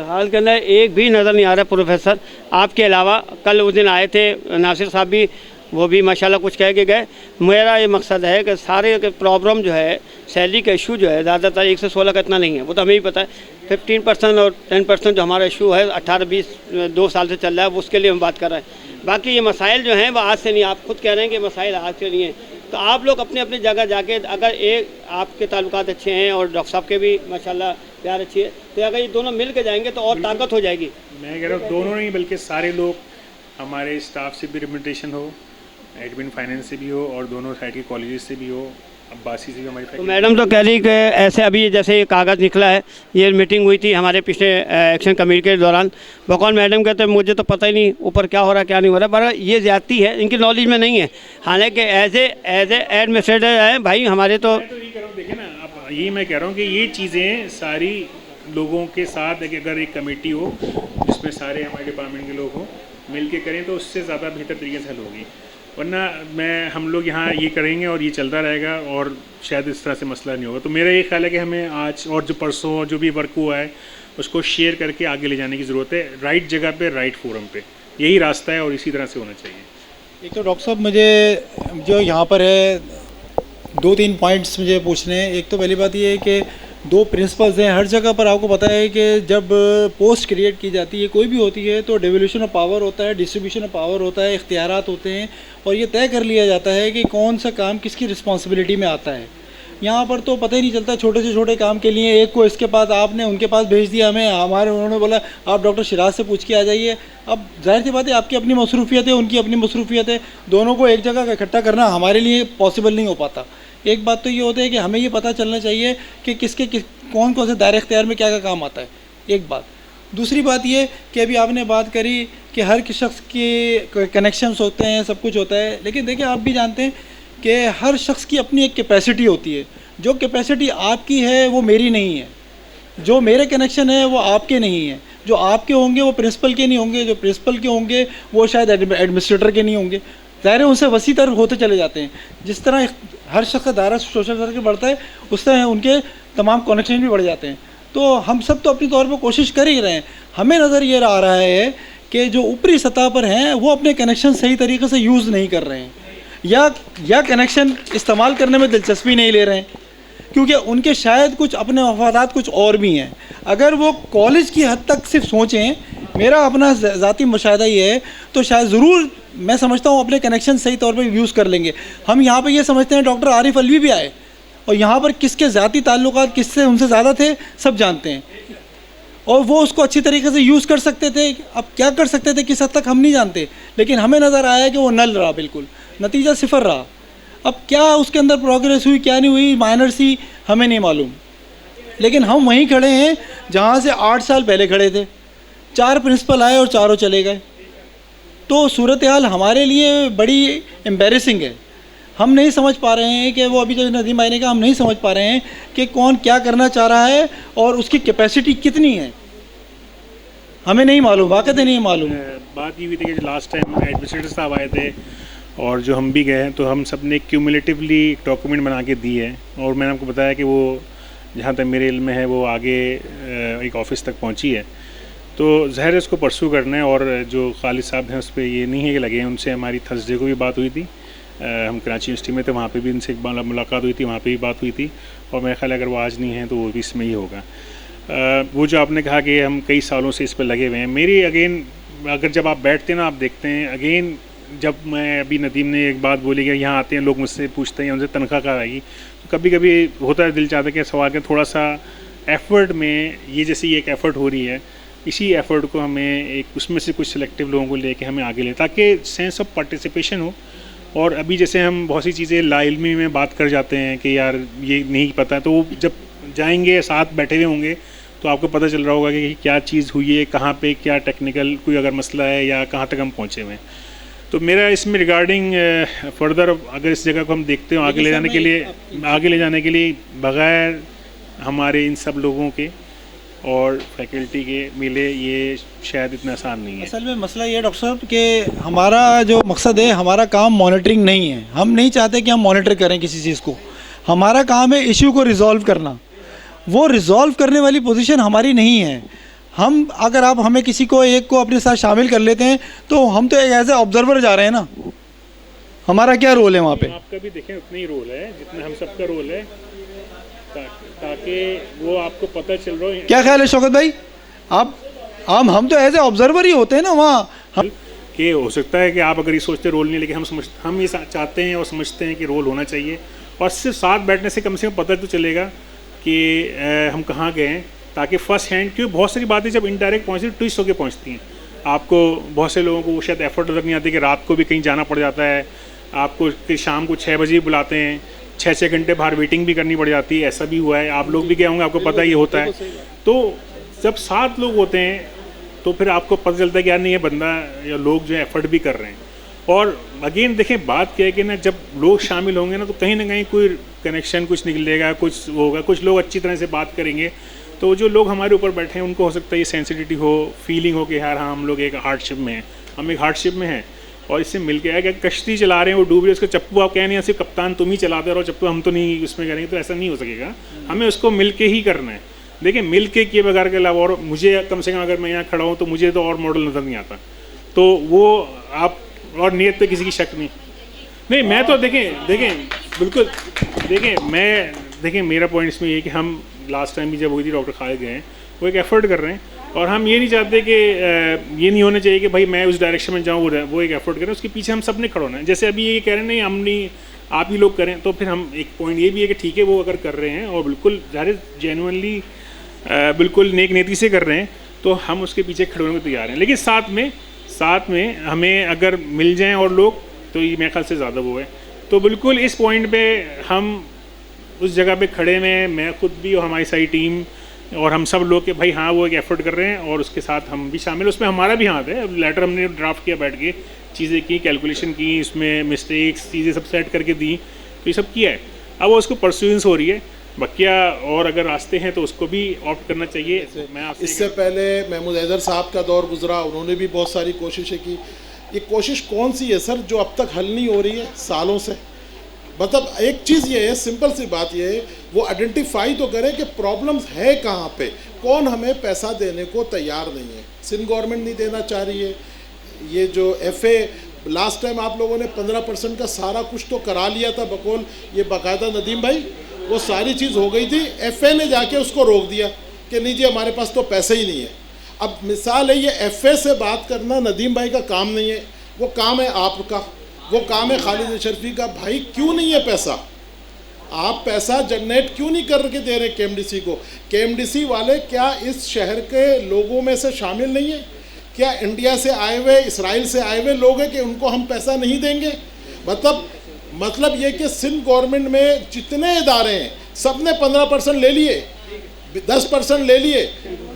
हाल के अंदर एक भी नज़र नहीं आ रहा प्रोफेसर आपके अलावा। कल उस दिन आए थे नासिर साहब भी, वो भी माशाल्लाह कुछ कह के गए। मेरा ये मकसद है कि सारे प्रॉब्लम जो है, सैलरी का इशू जो है, ज़्यादातर 116 का इतना नहीं है, वो तो हमें भी पता है। 15% और 10% जो हमारा इशू है 18-20 2 साल से चल रहा है, वो उसके लिए हम बात कर रहे हैं। बाकी ये मसाइल जो हैं वो आज से नहीं, आप खुद कह रहे हैं कि मसाइल आज से नहीं हैं, तो आप लोग अपनी अपनी जगह जाके, अगर एक आपके ताल्लुकात अच्छे हैं और डॉक्टर साहब के भी माशाल्लाह प्यार अच्छी है, तो अगर ये दोनों मिल के जाएंगे तो और ताकत हो जाएगी। मैं कह रहा हूँ दोनों नहीं बल्कि सारे लोग, हमारे स्टाफ से भी रिप्रेजेंटेशन हो, एडमिन फाइनेंस से भी हो, और दोनों साइड के कॉलेजेस से भी हो, अब्बासी से भी हमारी। तो मैडम तो कह रही कि ऐसे अभी जैसे ये कागज़ निकला है, ये मीटिंग हुई थी हमारे पिछले एक्शन कमेटी के दौरान, बकौल मैडम कहते हैं मुझे तो पता ही नहीं ऊपर क्या हो रहा है क्या नहीं हो रहा, पर ये ज़्यादती है, इनकी नॉलेज में नहीं है। हालांकि एज ए एडमिनिस्ट्रेटर है भाई हमारे, तो देखिए ना, अब यही मैं कह रहा हूँ कि ये चीज़ें सारी लोगों के साथ अगर एक कमेटी हो जिसमें सारे हमारे डिपार्टमेंट के लोग हों, मिल के करें, तो उससे ज़्यादा बेहतर तरीके से हल होगी। वरना हम लोग यहाँ ये करेंगे और ये चलता रहेगा और शायद इस तरह से मसला नहीं होगा। तो मेरा ये ख्याल है कि हमें आज और जो परसों और जो भी वर्क हुआ है उसको शेयर करके आगे ले जाने की ज़रूरत है, राइट जगह पे, राइट फोरम पे। यही रास्ता है और इसी तरह से होना चाहिए। एक तो डॉक्टर साहब मुझे जो यहाँ पर है 2-3 पॉइंट्स मुझे पूछने हैं। एक तो पहली बात ये है कि 2 प्रिंसिपल्स हैं हर जगह पर। आपको पता है कि जब पोस्ट क्रिएट की जाती है कोई भी होती है तो डेवोल्यूशन ऑफ पावर होता है, डिस्ट्रीब्यूशन ऑफ पावर होता है, इख्तियारात होते हैं और ये तय कर लिया जाता है कि कौन सा काम किसकी रिस्पॉन्सिबिलिटी में आता है। यहाँ पर तो पता ही नहीं चलता, छोटे से छोटे काम के लिए एक को इसके पास आपने उनके पास भेज दिया, उन्होंने बोला आप डॉक्टर शिराज से पूछ के आ जाइए। अब जाहिर सी बात है आपकी अपनी मसरूफियत है, उनकी अपनी मसरूफियत है, दोनों को एक जगह इकट्ठा करना हमारे लिए पॉसिबल नहीं हो पाता। एक बात तो ये होता है कि हमें ये पता चलना चाहिए कि कौन कौन से दायरे इख्तियार में क्या क्या काम आता है, एक बात। दूसरी बात ये कि अभी आपने बात करी कि हर शख्स के कनेक्शंस होते हैं, सब कुछ होता है, लेकिन देखिए आप भी जानते हैं कि हर शख्स की अपनी एक कैपेसिटी होती है। जो कैपेसिटी आपकी है वो मेरी नहीं है, जो मेरे कनेक्शन है वो आपके नहीं है, जो आपके होंगे वो प्रिंसिपल के नहीं होंगे, जो प्रिंसिपल के होंगे वो शायद एडमिनिस्ट्रेटर के नहीं होंगे। ज़ाहिर है उनसे वसी तर होते चले जाते हैं। जिस तरह हर शख्स का दायरा सोशल सर्कल बढ़ता है उस तरह उनके तमाम कनेक्शन भी बढ़ जाते हैं। तो हम सब तो अपनी तौर पर कोशिश कर ही रहे हैं। हमें नज़र ये आ रहा है कि जो ऊपरी सतह पर हैं वो अपने कनेक्शन सही तरीके से यूज़ नहीं कर रहे हैं या कनेक्शन इस्तेमाल करने में दिलचस्पी नहीं ले रहे हैं, क्योंकि उनके शायद कुछ अपने मफादात कुछ और भी हैं। अगर वो कॉलेज की हद तक सिर्फ सोचें, मेरा अपना ज़ाती मुशाहिदा ये है, तो शायद ज़रूर मैं समझता हूँ अपने कनेक्शन सही तौर पर यूज़ कर लेंगे। हम यहाँ पर ये समझते हैं डॉक्टर आरिफ अलवी भी आए और यहाँ पर किसके ज़ाती ताल्लुकात किससे उनसे ज़्यादा थे सब जानते हैं और वो उसको अच्छी तरीके से यूज़ कर सकते थे। अब क्या कर सकते थे किस हद तक हम नहीं जानते, लेकिन हमें नज़र आया कि वो नल रहा, बिल्कुल नतीजा सिफर रहा। अब क्या उसके अंदर प्रोग्रेस हुई क्या नहीं हुई, माइनर सी हमें नहीं मालूम, लेकिन हम वहीं खड़े हैं जहाँ से 8 साल पहले खड़े थे। 4 प्रिंसिपल आए और चारों चले गए। तो सूरत हाल हमारे लिए बड़ी एम्बेरसिंग है। हम नहीं समझ पा रहे हैं कि वो अभी जो नदीम भाई ने कहा, हम नहीं समझ पा रहे हैं कि कौन क्या करना चाह रहा है और उसकी कैपेसिटी कितनी है, हमें नहीं मालूम, वाकई नहीं मालूम। बात ये हुई थी कि लास्ट टाइम एडमिनिस्ट्रेटर साहब आए थे और जो हम भी गए हैं तो हम सब ने क्यूमुलेटिवली डॉक्यूमेंट बना के दी है और मैंने आपको बताया कि वो जहाँ तक मेरे इल्म में है वो आगे एक ऑफिस तक पहुँची है। तो ज़ाहिर इसको परसू करना है और जो खालिद साहब हैं उस पर ये नहीं है कि लगे हैं। उनसे हमारी थर्सडे को भी बात हुई थी, हम कराची यूनिवर्सिटी में थे, वहाँ पे भी इनसे एक बार मुलाकात हुई थी, वहाँ पे भी बात हुई थी और मेरा ख्याल अगर वो आज नहीं है तो वो भी इसमें ही होगा। वो जो आपने कहा कि हम कई सालों से इस पर लगे हुए हैं, मेरी अगेन अगर जब आप बैठते हैं ना आप देखते हैं अगेन, जब मैं अभी नदीम ने एक बात बोली कि यहाँ आते हैं लोग मुझसे पूछते हैं उनसे तनख्वाह कहाँ आएगी, तो कभी कभी होता है दिल चाहता है कि सवाल के थोड़ा सा एफ़र्ट में ये जैसे ये एक एफ़र्ट हो रही है, इसी एफ़र्ट को हमें एक उसमें से कुछ सिलेक्टिव लोगों को लेके हमें आगे ले ताकि सेंस ऑफ पार्टिसिपेशन हो। और अभी जैसे हम बहुत सी चीज़ें लाइल्मी में बात कर जाते हैं कि यार ये नहीं पता, तो जब जाएंगे साथ बैठे हुए होंगे तो आपको पता चल रहा होगा कि क्या चीज़ हुई है, कहाँ पे क्या टेक्निकल कोई अगर मसला है या कहाँ तक हम पहुँचे हुए हैं। तो मेरा इसमें रिगार्डिंग फर्दर अगर इस जगह को हम देखते हो आगे ले जाने के लिए बग़ैर हमारे इन सब लोगों के और फैकल्टी के मिले ये शायद इतना आसान नहीं है। असल में मसला ये है डॉक्टर साहब कि हमारा जो मकसद है, हमारा काम मॉनिटरिंग नहीं है। हम नहीं चाहते कि हम मॉनिटर करें किसी चीज़ को, हमारा काम है इशू को रिज़ॉल्व करना। वो रिज़ॉल्व करने वाली पोजीशन हमारी नहीं है। हम अगर आप हमें किसी को एक को अपने साथ शामिल कर लेते हैं तो हम तो एक एज ए ऑब्जर्वर जा रहे हैं ना, हमारा क्या रोल है वहाँ पे? आपका भी देखें उतना ही रोल है जितना हम सबका रोल है, ताकि वो आपको पता चल रहा है। क्या ख्याल है शौकत भाई? आप हम तो एज ए ऑब्जर्वर ही होते हैं ना वहाँ। कि हो सकता है कि आप अगर ये सोचते रोल नहीं, लेकिन हम ये चाहते हैं और समझते हैं कि रोल होना चाहिए और सिर्फ साथ बैठने से कम पता तो चलेगा कि हम कहाँ गए हैं, ताकि फ़र्स्ट हैंड, क्योंकि बहुत सारी बातें जब इनडायरेक्ट पहुँचती ट्विस्ट होकर पहुँचती हैं। आपको बहुत से लोगों को शायद एफर्ट नज़र नहीं आती कि रात को भी कहीं जाना पड़ जाता है, आपको शाम को 6 बजे बुलाते हैं, 6 घंटे बाहर वेटिंग भी करनी पड़ जाती है। ऐसा भी हुआ है, आप लोग भी गए होंगे, आपको पता ही होता है। तो जब 7 लोग होते हैं तो फिर आपको पता चलता है कि यार नहीं, ये बंदा या लोग जो है एफर्ट भी कर रहे हैं। और अगेन देखें बात क्या है कि ना जब लोग शामिल होंगे ना तो कहीं ना कहीं कोई कनेक्शन कुछ निकलेगा, कुछ होगा, कुछ लोग अच्छी तरह से बात करेंगे। तो जो लोग हमारे ऊपर बैठे हैं उनको हो सकता है ये सेंसिटिविटी हो, फीलिंग हो कि यार हाँ हम लोग एक हार्डशिप में हैं, हम एक हार्डशिप में हैं, और इससे मिल के अगर कश्ती चला रहे हैं वो डूब रही है, उसका चप्पू आप कह नहीं है सिर्फ कप्तान तुम ही चलाते रहो चप्पू, हम तो नहीं उसमें करेंगे, तो ऐसा नहीं हो सकेगा। हमें उसको मिल के ही करना है। देखिए मिल के किए बगैर के अलावा, और मुझे कम से कम अगर मैं यहाँ खड़ा हूँ तो मुझे तो और मॉडल नज़र नहीं आता, तो वो आप और नियत पे किसी की शक नहीं मैं तो देखें बिल्कुल देखें मेरा पॉइंट इसमें ये है कि हम लास्ट टाइम भी जब हुई थी डॉक्टर खालिद गए, वो एक एफ़र्ट कर रहे हैं, और हम ये नहीं चाहते कि ये नहीं होना चाहिए कि भाई मैं उस डायरेक्शन में जाऊँ, वो एक एफ़र्ट करें, उसके पीछे हम सब ने खड़ा होना है। जैसे अभी ये कह रहे हैं नहीं हम नहीं आप ही लोग करें, तो फिर हम एक पॉइंट ये भी है कि ठीक है वो अगर कर रहे हैं और बिल्कुल ज़ाहिर जेन्युइनली बिल्कुल नेक नीति से कर रहे हैं, तो हम उसके पीछे खड़े होने को तैयार हैं। लेकिन साथ में हमें अगर मिल जाएं और लोग, तो ये मेरे ख्याल से ज़्यादा वो है। तो बिल्कुल इस पॉइंट पे हम उस जगह पे खड़े में, मैं खुद भी और हमारी सारी टीम और हम सब लोग के भाई हाँ वो एक एफर्ट कर रहे हैं, और उसके साथ हम भी शामिल, उसमें हमारा भी हाथ है। लेटर हमने ड्राफ्ट किया, बैठ के चीज़ें की, कैलकुलेशन की, इसमें मिस्टेक्स चीज़ें सब सेट करके दी, तो ये सब किया है। अब वो उसको परस्यूएंस हो रही है, बकिया और अगर रास्ते हैं तो उसको भी ऑप्ट करना चाहिए। मैं आपसे इससे पहले महमूद हैदर साहब का दौर गुजरा, उन्होंने भी बहुत सारी कोशिशें की। ये कोशिश कौन सी है सर जो अब तक हल नहीं हो रही है सालों से? मतलब एक चीज़ ये है, सिंपल सी बात ये है, वो आइडेंटिफाई तो करें कि प्रॉब्लम्स है कहाँ पे, कौन हमें पैसा देने को तैयार नहीं है। सिंध गवर्नमेंट नहीं देना चाह रही है। ये जो FA लास्ट टाइम आप लोगों ने 15% का सारा कुछ तो करा लिया था बकौल, ये बाकायदा नदीम भाई वो सारी चीज़ हो गई थी, FA ने जाके उसको रोक दिया कि नहीं जी हमारे पास तो पैसे ही नहीं है। अब मिसाल है, ये FA से बात करना नदीम भाई का काम नहीं है, वो काम है आपका, वो काम है खालिद अशरफी का। भाई क्यों नहीं है पैसा? आप पैसा जनरेट क्यों नहीं कर के दे रहे KMDC को? KMDC वाले क्या इस शहर के लोगों में से शामिल नहीं है? क्या इंडिया से आए हुए, इसराइल से आए हुए लोग हैं कि उनको हम पैसा नहीं देंगे? मतलब ये कि सिंध गवर्नमेंट में जितने इदारे हैं सब ने 15% ले लिए, 10% ले लिए।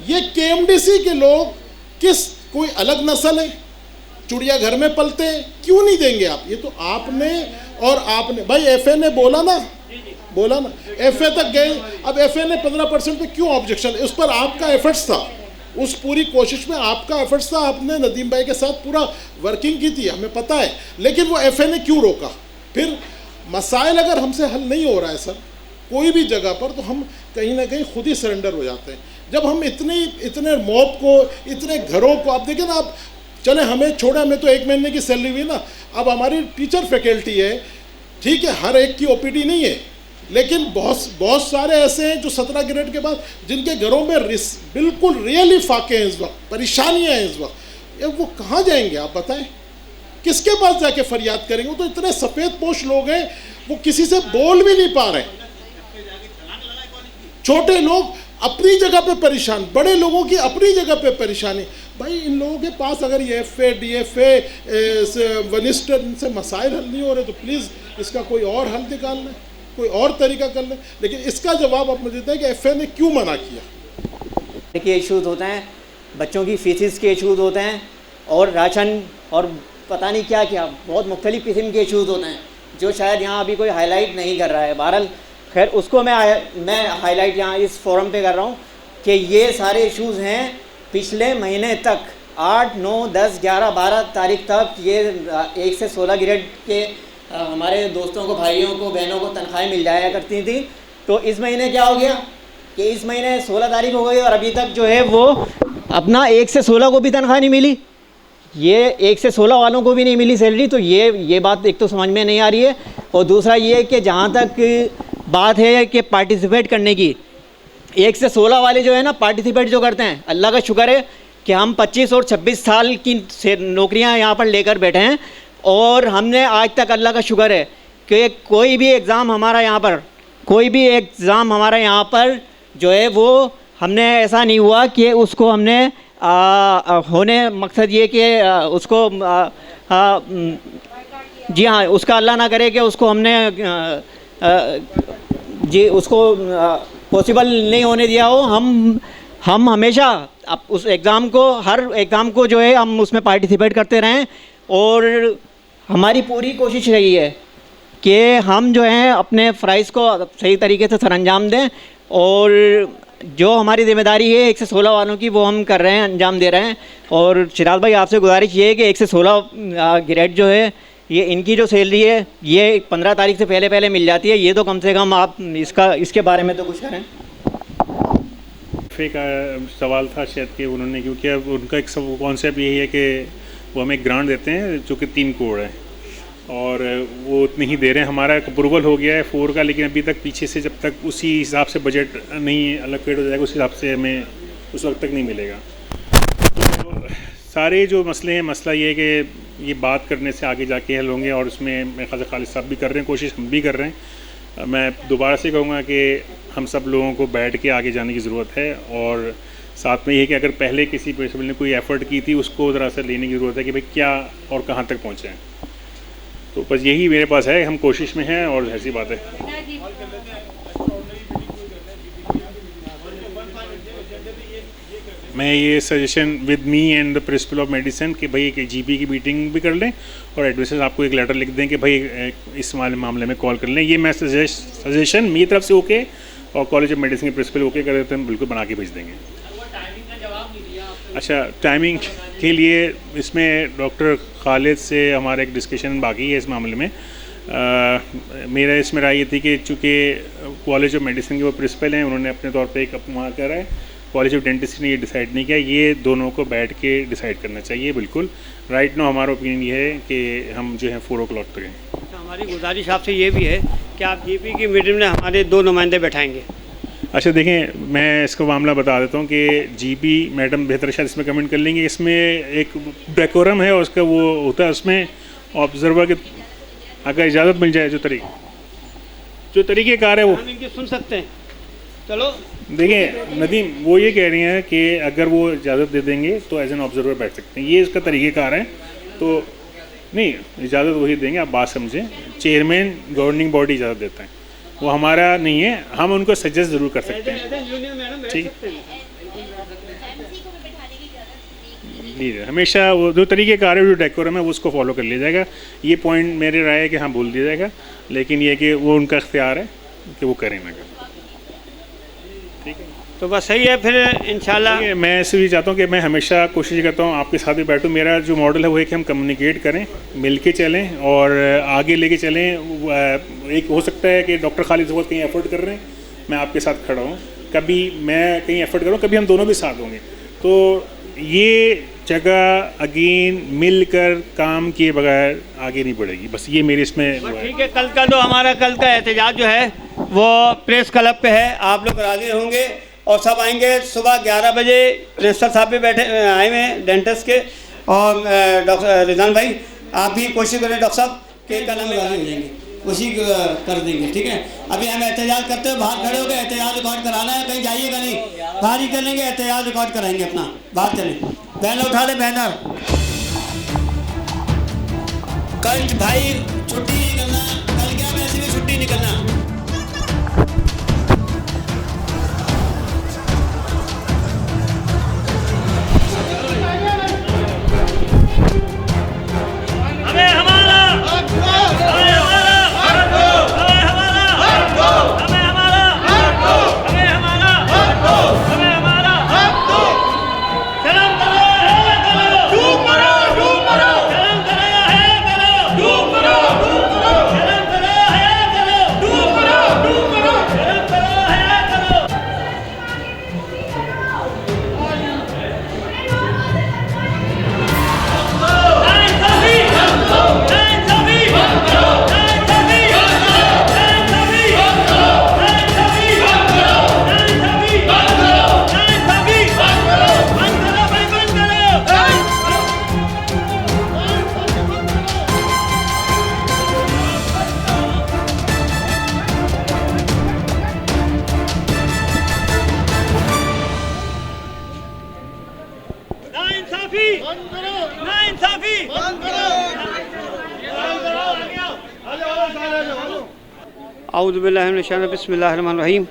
ये KMDC के लोग कोई अलग नस्ल है, चिड़िया घर में पलते हैं, क्यों नहीं देंगे आप? ये तो आपने भाई FA ने बोला ना, FA तक गए। अब FA ने 15% पे क्यों ऑब्जेक्शन? उस पर आपका एफर्ट्स था, उस पूरी कोशिश में आपका एफर्ट्स था, आपने नदीम भाई के साथ पूरा वर्किंग की थी, हमें पता है। लेकिन वो FA ने क्यों रोका? फिर मसाइल अगर हमसे हल नहीं हो रहा है सर कोई भी जगह पर, तो हम कहीं ना कहीं खुद ही सरेंडर हो जाते हैं। जब हम इतने मॉब को, इतने घरों को, आप देखें ना, आप चले हमें छोड़े, हमें तो 1 महीने की सैलरी हुई ना, अब हमारी टीचर फैकल्टी है, ठीक है हर एक की OPD नहीं है, लेकिन बहुत सारे ऐसे हैं जो 17 ग्रेड के बाद जिनके घरों में बिल्कुल रियली फाके हैं इस वक्त, परेशानियाँ हैं इस वक्त। वो कहाँ जाएंगे आप बताएं? किसके पास जाके फरियाद करेंगे? वो तो इतने सफ़ेद पोश लोग हैं, वो किसी से बोल भी नहीं पा रहे। छोटे लोग अपनी जगह पे परेशान, बड़े लोगों की अपनी जगह पे परेशानी। भाई इन लोगों के पास अगर ये FA, DFA, वनिस्टर, इनसे मसाइल हल नहीं हो रहे, तो प्लीज़ इसका कोई और हल निकाल लें, कोई और तरीका कर लें। लेकिन इसका जवाब आप मुझे दें कि FA ने क्यों मना किया? के इशूज़ होते हैं, बच्चों की फीसिस के इशूज़ होते हैं, और राशन और पता नहीं क्या क्या बहुत मुख्तलिफ़ किस्म के इशूज़ होते हैं जो शायद यहाँ अभी कोई हाईलाइट नहीं कर रहा है। बहरहाल खैर उसको मैं हाईलाइट यहाँ इस फोरम पे कर रहा हूँ कि ये सारे इश्यूज़ हैं पिछले महीने तक 8, 9, 10, 11, 12 तारीख तक ये 1 से 16 ग्रेड के हमारे दोस्तों को, भाइयों को, बहनों को तनख्वाहें मिल जाया करती थी। तो इस महीने क्या हो गया कि इस महीने 16 तारीख हो गई और अभी तक जो है वो अपना 1 से 16 को भी तनख्वाह नहीं मिली, ये 1 से 16 वालों को भी नहीं मिली सैलरी। तो ये बात एक तो समझ में नहीं आ रही है, और दूसरा ये कि जहाँ तक बात है कि पार्टिसिपेट करने की, 1 से 16 वाले जो है ना पार्टिसिपेट जो करते हैं, अल्लाह का शुक्र है कि हम 25 और 26 साल की नौकरियां यहाँ पर लेकर बैठे हैं, और हमने आज तक अल्लाह का शुक्र है कि कोई भी एग्ज़ाम हमारा यहाँ पर जो है वो हमने ऐसा नहीं हुआ कि उसको हमने होने मकसद ये कि उसको जी हाँ उसका अल्लाह ना करे कि उसको हमने जी उसको पॉसिबल नहीं होने दिया हो। हम हमेशा उस एग्ज़ाम को, हर एग्ज़ाम को जो है हम उसमें पार्टिसिपेट करते रहें, और हमारी पूरी कोशिश रही है कि हम जो हैं अपने फ़राइज़ को सही तरीके से सरअंजाम दें, और जो हमारी जिम्मेदारी है 1 से 16 वालों की वो हम कर रहे हैं, अंजाम दे रहे हैं। और चिराग भाई आपसे गुजारिश ये है कि 1 से 16 ग्रेड जो है ये इनकी जो सैलरी है ये 15 तारीख से पहले मिल जाती है। ये तो कम से कम आप इसके बारे में तो कुछ करें। का सवाल था शायद कि उन्होंने, क्योंकि अब उनका एक कॉन्सेप्ट यही है कि वो हमें ग्रांट देते हैं जो कि 3 करोड़ है और वो उतनी ही दे रहे हैं। हमारा अप्रूवल हो गया है 4 का, लेकिन अभी तक पीछे से जब तक उसी हिसाब से बजट नहीं अलोकेट हो जाएगा उस हिसाब से हमें उस वक्त तक नहीं मिलेगा। तो सारे जो मसले हैं, मसला ये है कि ये बात करने से आगे जाके हल होंगे और उसमें मेरे ख्याल से खालिद साहब भी कर रहे हैं कोशिश, हम भी कर रहे हैं। मैं दोबारा से कहूँगा कि हम सब लोगों को बैठ के आगे जाने की ज़रूरत है और साथ में ये कि अगर पहले किसी प्रिंसिपल ने कोई एफ़र्ट की थी उसको ज़रा सा लेने की ज़रूरत है कि भाई क्या और कहाँ तक पहुँचे हैं। तो बस यही मेरे पास है, हम कोशिश में हैं और ऐसी बात है। मैं ये suggestion with me and the principle of medicine कि भाई एक जीपी की मीटिंग भी कर लें और एडमिशन आपको एक लेटर लिख दें कि भाई इस मामले में कॉल कर लें। ये मैं सजेशन मेरी तरफ से ओके और कॉलेज ऑफ मेडिसिन के प्रिंसिपल ओके कर देते हैं, बिल्कुल बना के भेज देंगे। अच्छा, टाइमिंग के लिए इसमें डॉक्टर खालिद से हमारा एक डिस्कशन बाकी है इस मामले में। मेरा इसमें राय ये थी कि चूँकि कॉलेज ऑफ मेडिसिन के वो प्रिंसिपल हैं, उन्होंने अपने तौर पे एक वहाँ करा है, कॉलेज ऑफ डेंटिस्ट ने ये डिसाइड नहीं किया, ये दोनों को बैठ के डिसाइड करना चाहिए। बिल्कुल राइट नो हमारा ओपिनियन ये है कि हम जो है 4 o'clock तक हैं। हमारी गुजारिश आपसे ये भी है कि आप जीपी की मीटिंग में हमारे 2 नुमाइंदे बैठाएंगे। अच्छा देखें, मैं इसको मामला बता देता हूँ कि जीपी मैडम बेहतर शायद इसमें कमेंट कर लेंगे। इसमें एक डेकोरम है और उसका वो होता है, उसमें ऑब्जर्वर के अगर इजाज़त मिल जाए जो तरीक़ेकार है वो हम इनकी सुन सकते हैं। चलो देखिए नदीम, वो ये कह रही हैं कि अगर वो इजाज़त दे देंगे तो एज एन ऑब्जर्वर बैठ सकते हैं, ये इसका तरीक़ेकार है। तो नहीं, इजाज़त वही देंगे, आप बात समझें। चेयरमैन गवर्निंग बॉडी इजाज़त देता है, वो हमारा नहीं है, हम उनको सजेस्ट ज़रूर कर सकते हैं। ठीक, नहीं हमेशा वो जो तरीक़ेकार है, जो डेकोरम है वो उसको फॉलो कर लिया जाएगा। ये पॉइंट मेरे राय है कि हाँ बोल दिया जाएगा, लेकिन ये कि वो उनका इख्तियार है कि वो करें ना करें। ठीक है, तो बस सही है फिर इंशाल्लाह। मैं इससे भी चाहता हूँ कि मैं हमेशा कोशिश करता हूँ आपके साथ भी बैठूँ। मेरा जो मॉडल है वो है कि हम कम्युनिकेट करें, मिल के चलें और आगे लेके चलें। एक हो सकता है कि डॉक्टर खालिद बहुत कहीं एफर्ट कर रहे हैं, मैं आपके साथ खड़ा हूँ, कभी मैं कहीं एफर्ट करूँ, कभी हम दोनों भी साथ होंगे। तो ये जगह अगेन मिलकर काम किए बगैर आगे नहीं बढ़ेगी, बस ये मेरे इसमें ठीक है। कल का जो हमारा कल का एहतजाज जो है वो प्रेस क्लब पे है, आप लोग राजी होंगे और सब आएंगे। सुबह 11 बजे प्रिंसिपल साहब भी बैठे आए हुए हैं डेंटिस्ट के, और डॉक्टर रिजान भाई आप भी कोशिश करें डॉक्टर साहब कि कल हम राजी हो जाएंगे, उसी कर देंगे। ठीक है, अभी हम एहतजाज करते हुए बाहर खड़े हो गए, एहतजाज रिकॉर्ड कराना है, कहीं जाइएगा नहीं, बाहर ही कर लेंगे, एहतजाज रिकॉर्ड कराएंगे अपना, बाहर चलें। बैनर उठा ले, बैनर। कल भाई छुट्टी नहीं करना, कल क्या वैसे भी छुट्टी नहीं करना। बिस्मिल्लाहिर्रहमानिर्रहीम।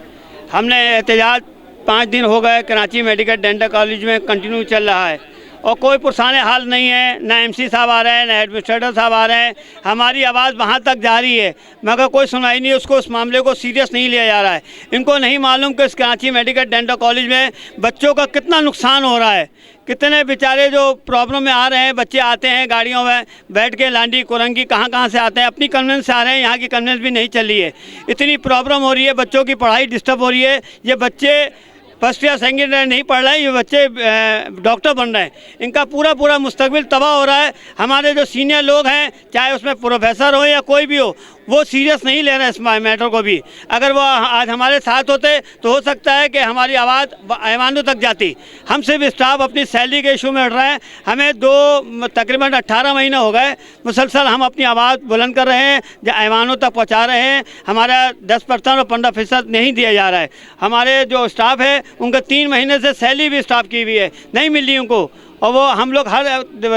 हमने एहतजाज 5 दिन हो गए कराची मेडिकल डेंटल कॉलेज में कंटिन्यू चल रहा है और कोई पुरसाने हाल नहीं है, ना एमसी साहब आ रहे हैं, ना एडमिनिस्ट्रेटर साहब आ रहे हैं। हमारी आवाज़ वहाँ तक जा रही है मगर कोई सुनाई नहीं, उसको उस मामले को सीरियस नहीं लिया जा रहा है। इनको नहीं मालूम कि इस कराची मेडिकल डेंटल कॉलेज में बच्चों का कितना नुकसान हो रहा है, कितने बेचारे जो प्रॉब्लम में आ रहे हैं। बच्चे आते हैं गाड़ियों में बैठ के, लांडी कुरंगी कहाँ से आते हैं, अपनी कन्वेंस से आ रहे हैं, यहाँ की कन्वेंस भी नहीं चल रही है। इतनी प्रॉब्लम हो रही है, बच्चों की पढ़ाई डिस्टर्ब हो रही है। ये बच्चे फर्स्ट या सेकेंड ईयर नहीं पढ़ रहे हैं, ये बच्चे डॉक्टर बन रहे हैं। इनका पूरा मुस्तकबिल तबाह हो रहा है। हमारे जो सीनियर लोग हैं, चाहे उसमें प्रोफेसर हो या कोई भी हो, वो सीरियस नहीं ले रहे इस मैटर को भी। अगर वो आज हमारे साथ होते तो हो सकता है कि हमारी आवाज़ ऐवानों तक जाती। हम सिर्फ स्टाफ अपनी सैलरी के इशू में उठ रहे हैं। हमें तकरीबन 18 महीने हो गए मुसलसल हम अपनी आवाज़ बुलंद कर रहे हैं, जो ऐवानों तक पहुँचा रहे हैं। हमारा 10% और 15% नहीं दिया जा रहा है। हमारे जो स्टाफ है उनका 3 महीने से सैलरी भी स्टाफ की हुई है, नहीं मिल रही उनको। और वो हम लोग हर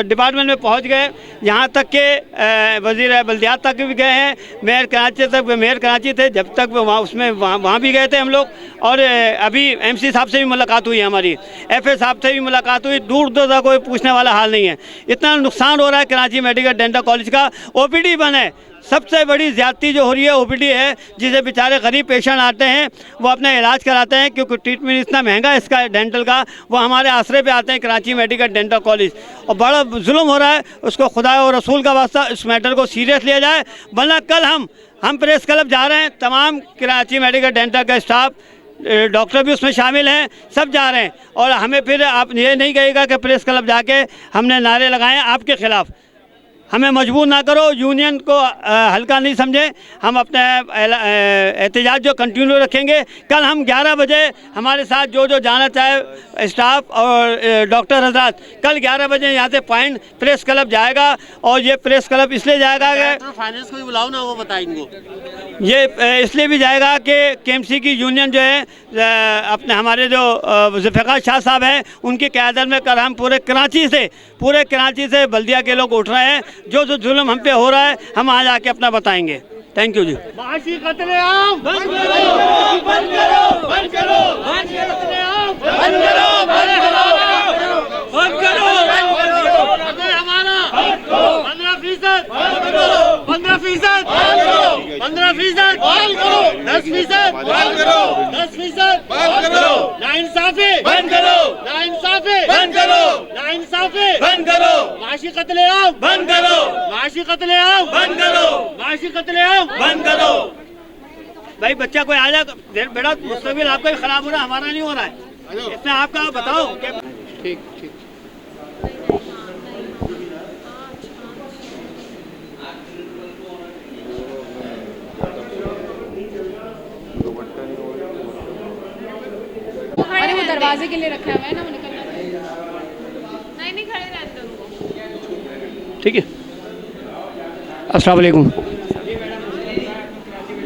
डिपार्टमेंट में पहुंच गए, यहाँ तक के वज़ीर बल्दियात तक भी गए हैं। मेयर कराची थे जब तक वहाँ भी गए थे हम लोग। और अभी एमसी साहब से भी मुलाकात हुई है, हमारी एफए साहब से भी मुलाकात हुई। दूर तक कोई पूछने वाला हाल नहीं है। इतना नुकसान हो रहा है कराची मेडिकल डेंटल कॉलेज का। ओपीडी बंद है। सबसे बड़ी ज़्यादती जो हो रही है ओपीडी है, जिसे बेचारे गरीब पेशेंट आते हैं वो अपना इलाज कराते हैं, क्योंकि ट्रीटमेंट इतना महंगा है इसका डेंटल का। वो हमारे आसरे पे आते हैं कराची मेडिकल डेंटल कॉलेज, और बड़ा जुल्म हो रहा है। उसको खुदा और रसूल का वास्ता इस मैटर को सीरियस लिया जाए, वरना कल हम प्रेस क्लब जा रहे हैं। तमाम कराची मेडिकल डेंटल का स्टाफ, डॉक्टर भी उसमें शामिल हैं, सब जा रहे हैं। और हमें फिर आप ये नहीं कहिएगा कि प्रेस क्लब जाके हमने नारे लगाए आपके ख़िलाफ़। हमें मजबूर ना करो, यूनियन को हल्का नहीं समझें। हम अपने एहतजाज जो कंटिन्यू रखेंगे। कल हम 11 बजे हमारे साथ जो जाना चाहे स्टाफ और डॉक्टर हजरात, कल 11 बजे यहाँ से पॉइंट प्रेस क्लब जाएगा। और ये प्रेस क्लब इसलिए जाएगा कि फाइनेंस को भी बुलाओ ना, वो बताए इनको। ये इसलिए भी जाएगा कि केएमसी की यूनियन जो है अपने हमारे जो ज़ुल्फ़िकार शाह साहब हैं उनकी क़यादत में कल हम पूरे कराची से बल्दिया के लोग उठ रहे हैं। जो जुल्म हम पे हो रहा है हम आज आके अपना बताएंगे। थैंक यू जी। माशी कत्लेआम बंद करो, बंद करो, बंद करो, माशी कत्लेआम बंद करो, बंद करो, बंद करो, अगर हमारा 15% 15% 15% 10% 10% बंद करो, नाइंसाफी बंद करो, नाइंसाफी बंद करो, नाइंसाफी बंद करो, माशी कत्लेआम बंद करो, माशी कत्लेआम बंद करो, माशी कत्लेआम बंद करो। भाई बच्चा कोई आ जाए, बेटा मुस्तकबिल आपका भी खराब हो रहा है, हमारा नहीं हो रहा है। इसमें आपका बताओ। ठीक ठीक। अरे वो दरवाजे के लिए रखा हुआ है ना, वो निकलना नहीं खड़े रहते उनको। ठीक है। अस्सलाम वालेकुम।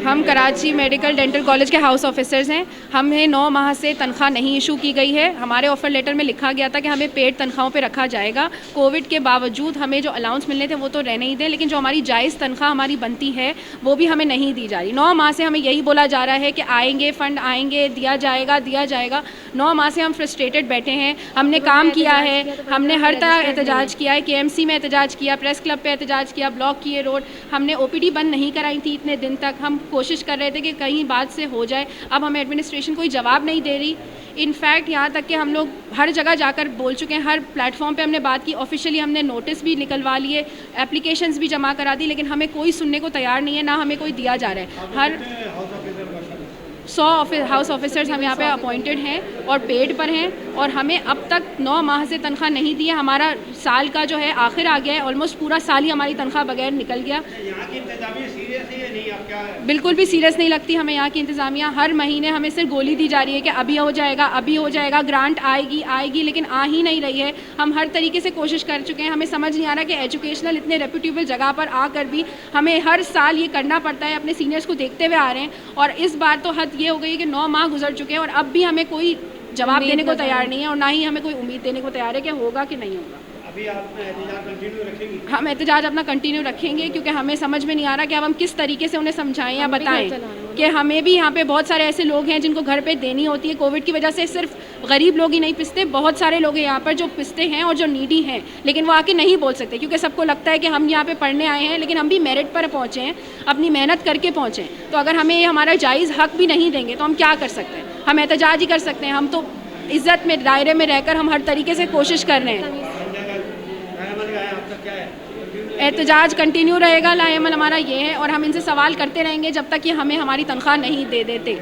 हम कराची मेडिकल डेंटल कॉलेज के हाउस ऑफिसर्स हैं। हमें 9 माह से तनख्वाह नहीं इशू की गई है। हमारे ऑफ़र लेटर में लिखा गया था कि हमें पेड तनख्वाहों पे रखा जाएगा। कोविड के बावजूद हमें जो अलाउंस मिलने थे वो तो रहने ही दें, लेकिन जो हमारी जायज़ तनख्वाह हमारी बनती है वो भी हमें नहीं दी जा रही। 9 माह से हमें यही बोला जा रहा है कि आएंगे, फ़ंड आएंगे, दिया जाएगा, दिया जाएगा। 9 माह से हम फ्रस्ट्रेटेड बैठे हैं। हमने काम किया है, हमने हर तरह एहतजाज किया है, KMC में एहतजाज किया, प्रेस क्लब पे एहतजाज किया, ब्लॉक किए रोड। हमने OPD बंद नहीं कराई थी इतने दिन तक। हम कोशिश कर रहे थे कि कहीं बात से हो जाए। अब हमें एडमिनिस्ट्रेशन कोई जवाब नहीं दे रही। इनफैक्ट यहाँ तक कि हम लोग हर जगह जाकर बोल चुके हैं, हर प्लेटफॉर्म पे हमने बात की, ऑफिशियली हमने नोटिस भी निकलवा लिए, एप्लीकेशंस भी जमा करा दी, लेकिन हमें कोई सुनने को तैयार नहीं है, ना हमें कोई दिया जा रहा है। हर 100 हाउस ऑफिसर्स हम यहाँ पे अपॉइंटेड हैं और पेड पर हैं, और हमें अब तक 9 माह से तनख्वाह नहीं दी है। हमारा साल का जो है आखिर आ गया है, ऑलमोस्ट पूरा साल ही हमारी तनख्वाह बगैर निकल गया। बिल्कुल भी सीरियस नहीं लगती हमें यहाँ की इंतज़ामिया। हर महीने हमें सिर्फ गोली दी जा रही है कि अभी हो जाएगा, अभी हो जाएगा, ग्रांट आएगी आएगी, लेकिन आ ही नहीं रही है। हम हर तरीके से कोशिश कर चुके हैं। हमें समझ नहीं आ रहा कि एजुकेशनल इतने रेप्यूटेबल जगह पर आकर भी हमें हर साल ये करना पड़ता है। अपने सीनियर्स को देखते हुए आ रहे हैं, और इस बार तो हद ये हो गई है कि 9 माह गुजर चुके हैं और अब भी हमें कोई जवाब देने को तैयार नहीं है, और ना ही हमें कोई उम्मीद देने को तैयार है कि होगा कि नहीं होगा। अभी आप अपना एहतजाज कंटिन्यू रखेंगे? हम एहतजाज अपना कंटिन्यू रखेंगे, क्योंकि हमें समझ में नहीं आ रहा कि अब हम किस तरीके से उन्हें समझाएं या बताएं। कि हमें भी यहाँ पे बहुत सारे ऐसे लोग हैं जिनको घर पे देनी होती है। कोविड की वजह से सिर्फ गरीब लोग ही नहीं पिसते, बहुत सारे लोग हैं यहाँ पर जो पिसते हैं और जो नीडी हैं, लेकिन वो आके नहीं बोल सकते क्योंकि सबको लगता है कि हम यहाँ पे पढ़ने आए हैं, लेकिन हम भी मेरिट पर पहुँचे हैं, अपनी मेहनत करके पहुँचे। तो अगर हमें हमारा जायज़ हक भी नहीं देंगे तो हम क्या कर सकते हैं? हम एहतजाज ही कर सकते हैं। हम तो इज़्ज़त में दायरे में रहकर हम हर तरीके से कोशिश कर रहे हैं। एहतजाज कंटिन्यू रहेगा, लाएमल हमारा ये है, और हम इनसे सवाल करते रहेंगे जब तक कि हमें हमारी तनख्वाह नहीं दे देते।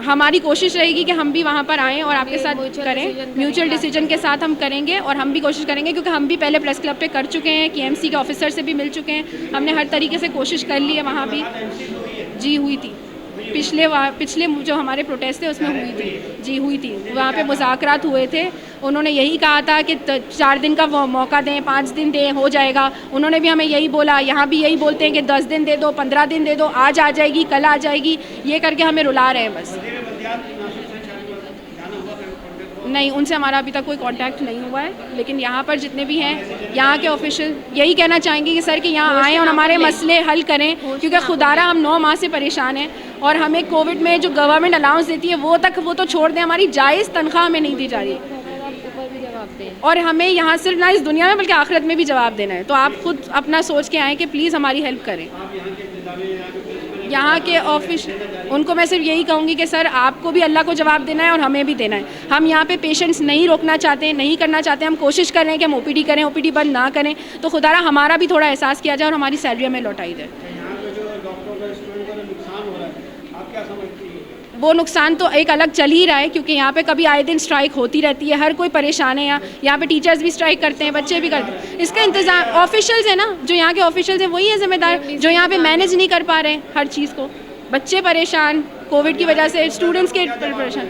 हमारी कोशिश रहेगी कि हम भी वहाँ पर आएँ और आपके साथ करें, म्यूचुअल डिसीजन के साथ हम करेंगे। और हम भी कोशिश करेंगे क्योंकि हम भी पहले प्रेस क्लब पे कर चुके हैं, KMC के ऑफिसर से भी मिल चुके हैं, हमने हर तरीके से कोशिश कर ली है। वहाँ भी जी हुई थी, पिछले जो हमारे प्रोटेस्ट थे उसमें हुई थी, जी हुई थी। वहाँ पे मुज़ाकरात हुए थे, उन्होंने यही कहा था कि 4 दिन का मौका दें, 5 दिन दें, हो जाएगा। उन्होंने भी हमें यही बोला, यहाँ भी यही बोलते हैं कि 10 दिन दे दो, 15 दिन दे दो, आज आ जाएगी, कल आ जाएगी, ये करके हमें रुला रहे हैं बस। नहीं, उनसे हमारा अभी तक कोई कांटेक्ट नहीं हुआ है, लेकिन यहाँ पर जितने भी हैं यहाँ के ऑफिशियल यही कहना चाहेंगे कि सर कि यहाँ आएँ और हमारे मसले हल करें, क्योंकि खुदारा हम 9 माह से परेशान हैं और हमें कोविड में जो गवर्नमेंट अलाउंस देती है वो तो छोड़ दें, हमारी जायज़ तनख्वाह हमें नहीं दी जा रही और हमें यहाँ सिर्फ ना इस दुनिया में बल्कि आखिरत में भी जवाब देना है। तो आप खुद अपना सोच के आएँ कि प्लीज़ हमारी हेल्प करें। यहाँ के ऑफिस उनको मैं सिर्फ यही कहूँगी कि सर आपको भी अल्लाह को जवाब देना है और हमें भी देना है। हम यहाँ पे पेशेंट्स नहीं रोकना चाहते, नहीं करना चाहते, हम कोशिश कर रहे हैं कि हम OPD करें, OPD बंद ना करें, तो खुदारा हमारा भी थोड़ा एहसास किया जाए और हमारी सैलरी हमें लौटाई जाए। वो नुकसान तो एक अलग चल ही रहा है क्योंकि यहाँ पे कभी आए दिन स्ट्राइक होती रहती है, हर कोई परेशान है। यहाँ पे टीचर्स भी स्ट्राइक करते हैं, बच्चे भी करते हैं। इसका इंतज़ाम ऑफिशियल्स है ना, जो यहाँ के ऑफिशियल्स हैं वही है जिम्मेदार, जो यहाँ पे मैनेज नहीं कर पा रहे हैं हर चीज़ को। बच्चे परेशान कोविड की वजह से, स्टूडेंट्स के परेशान।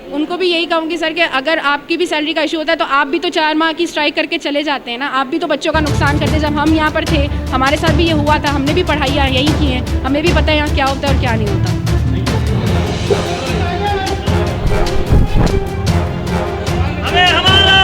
उनको भी यही कहूँगी सर कि अगर आपकी भी सैलरी का इशू होता है तो आप भी तो 4 माह की स्ट्राइक करके चले जाते हैं ना, आप भी तो बच्चों का नुकसान करते हैं। जब हम यहाँ पर थे हमारे साथ भी ये हुआ था, हमने भी पढ़ाइयाँ यही की हैं, हमें भी पता है यहाँ क्या होता है और क्या नहीं होता। हमें हमारा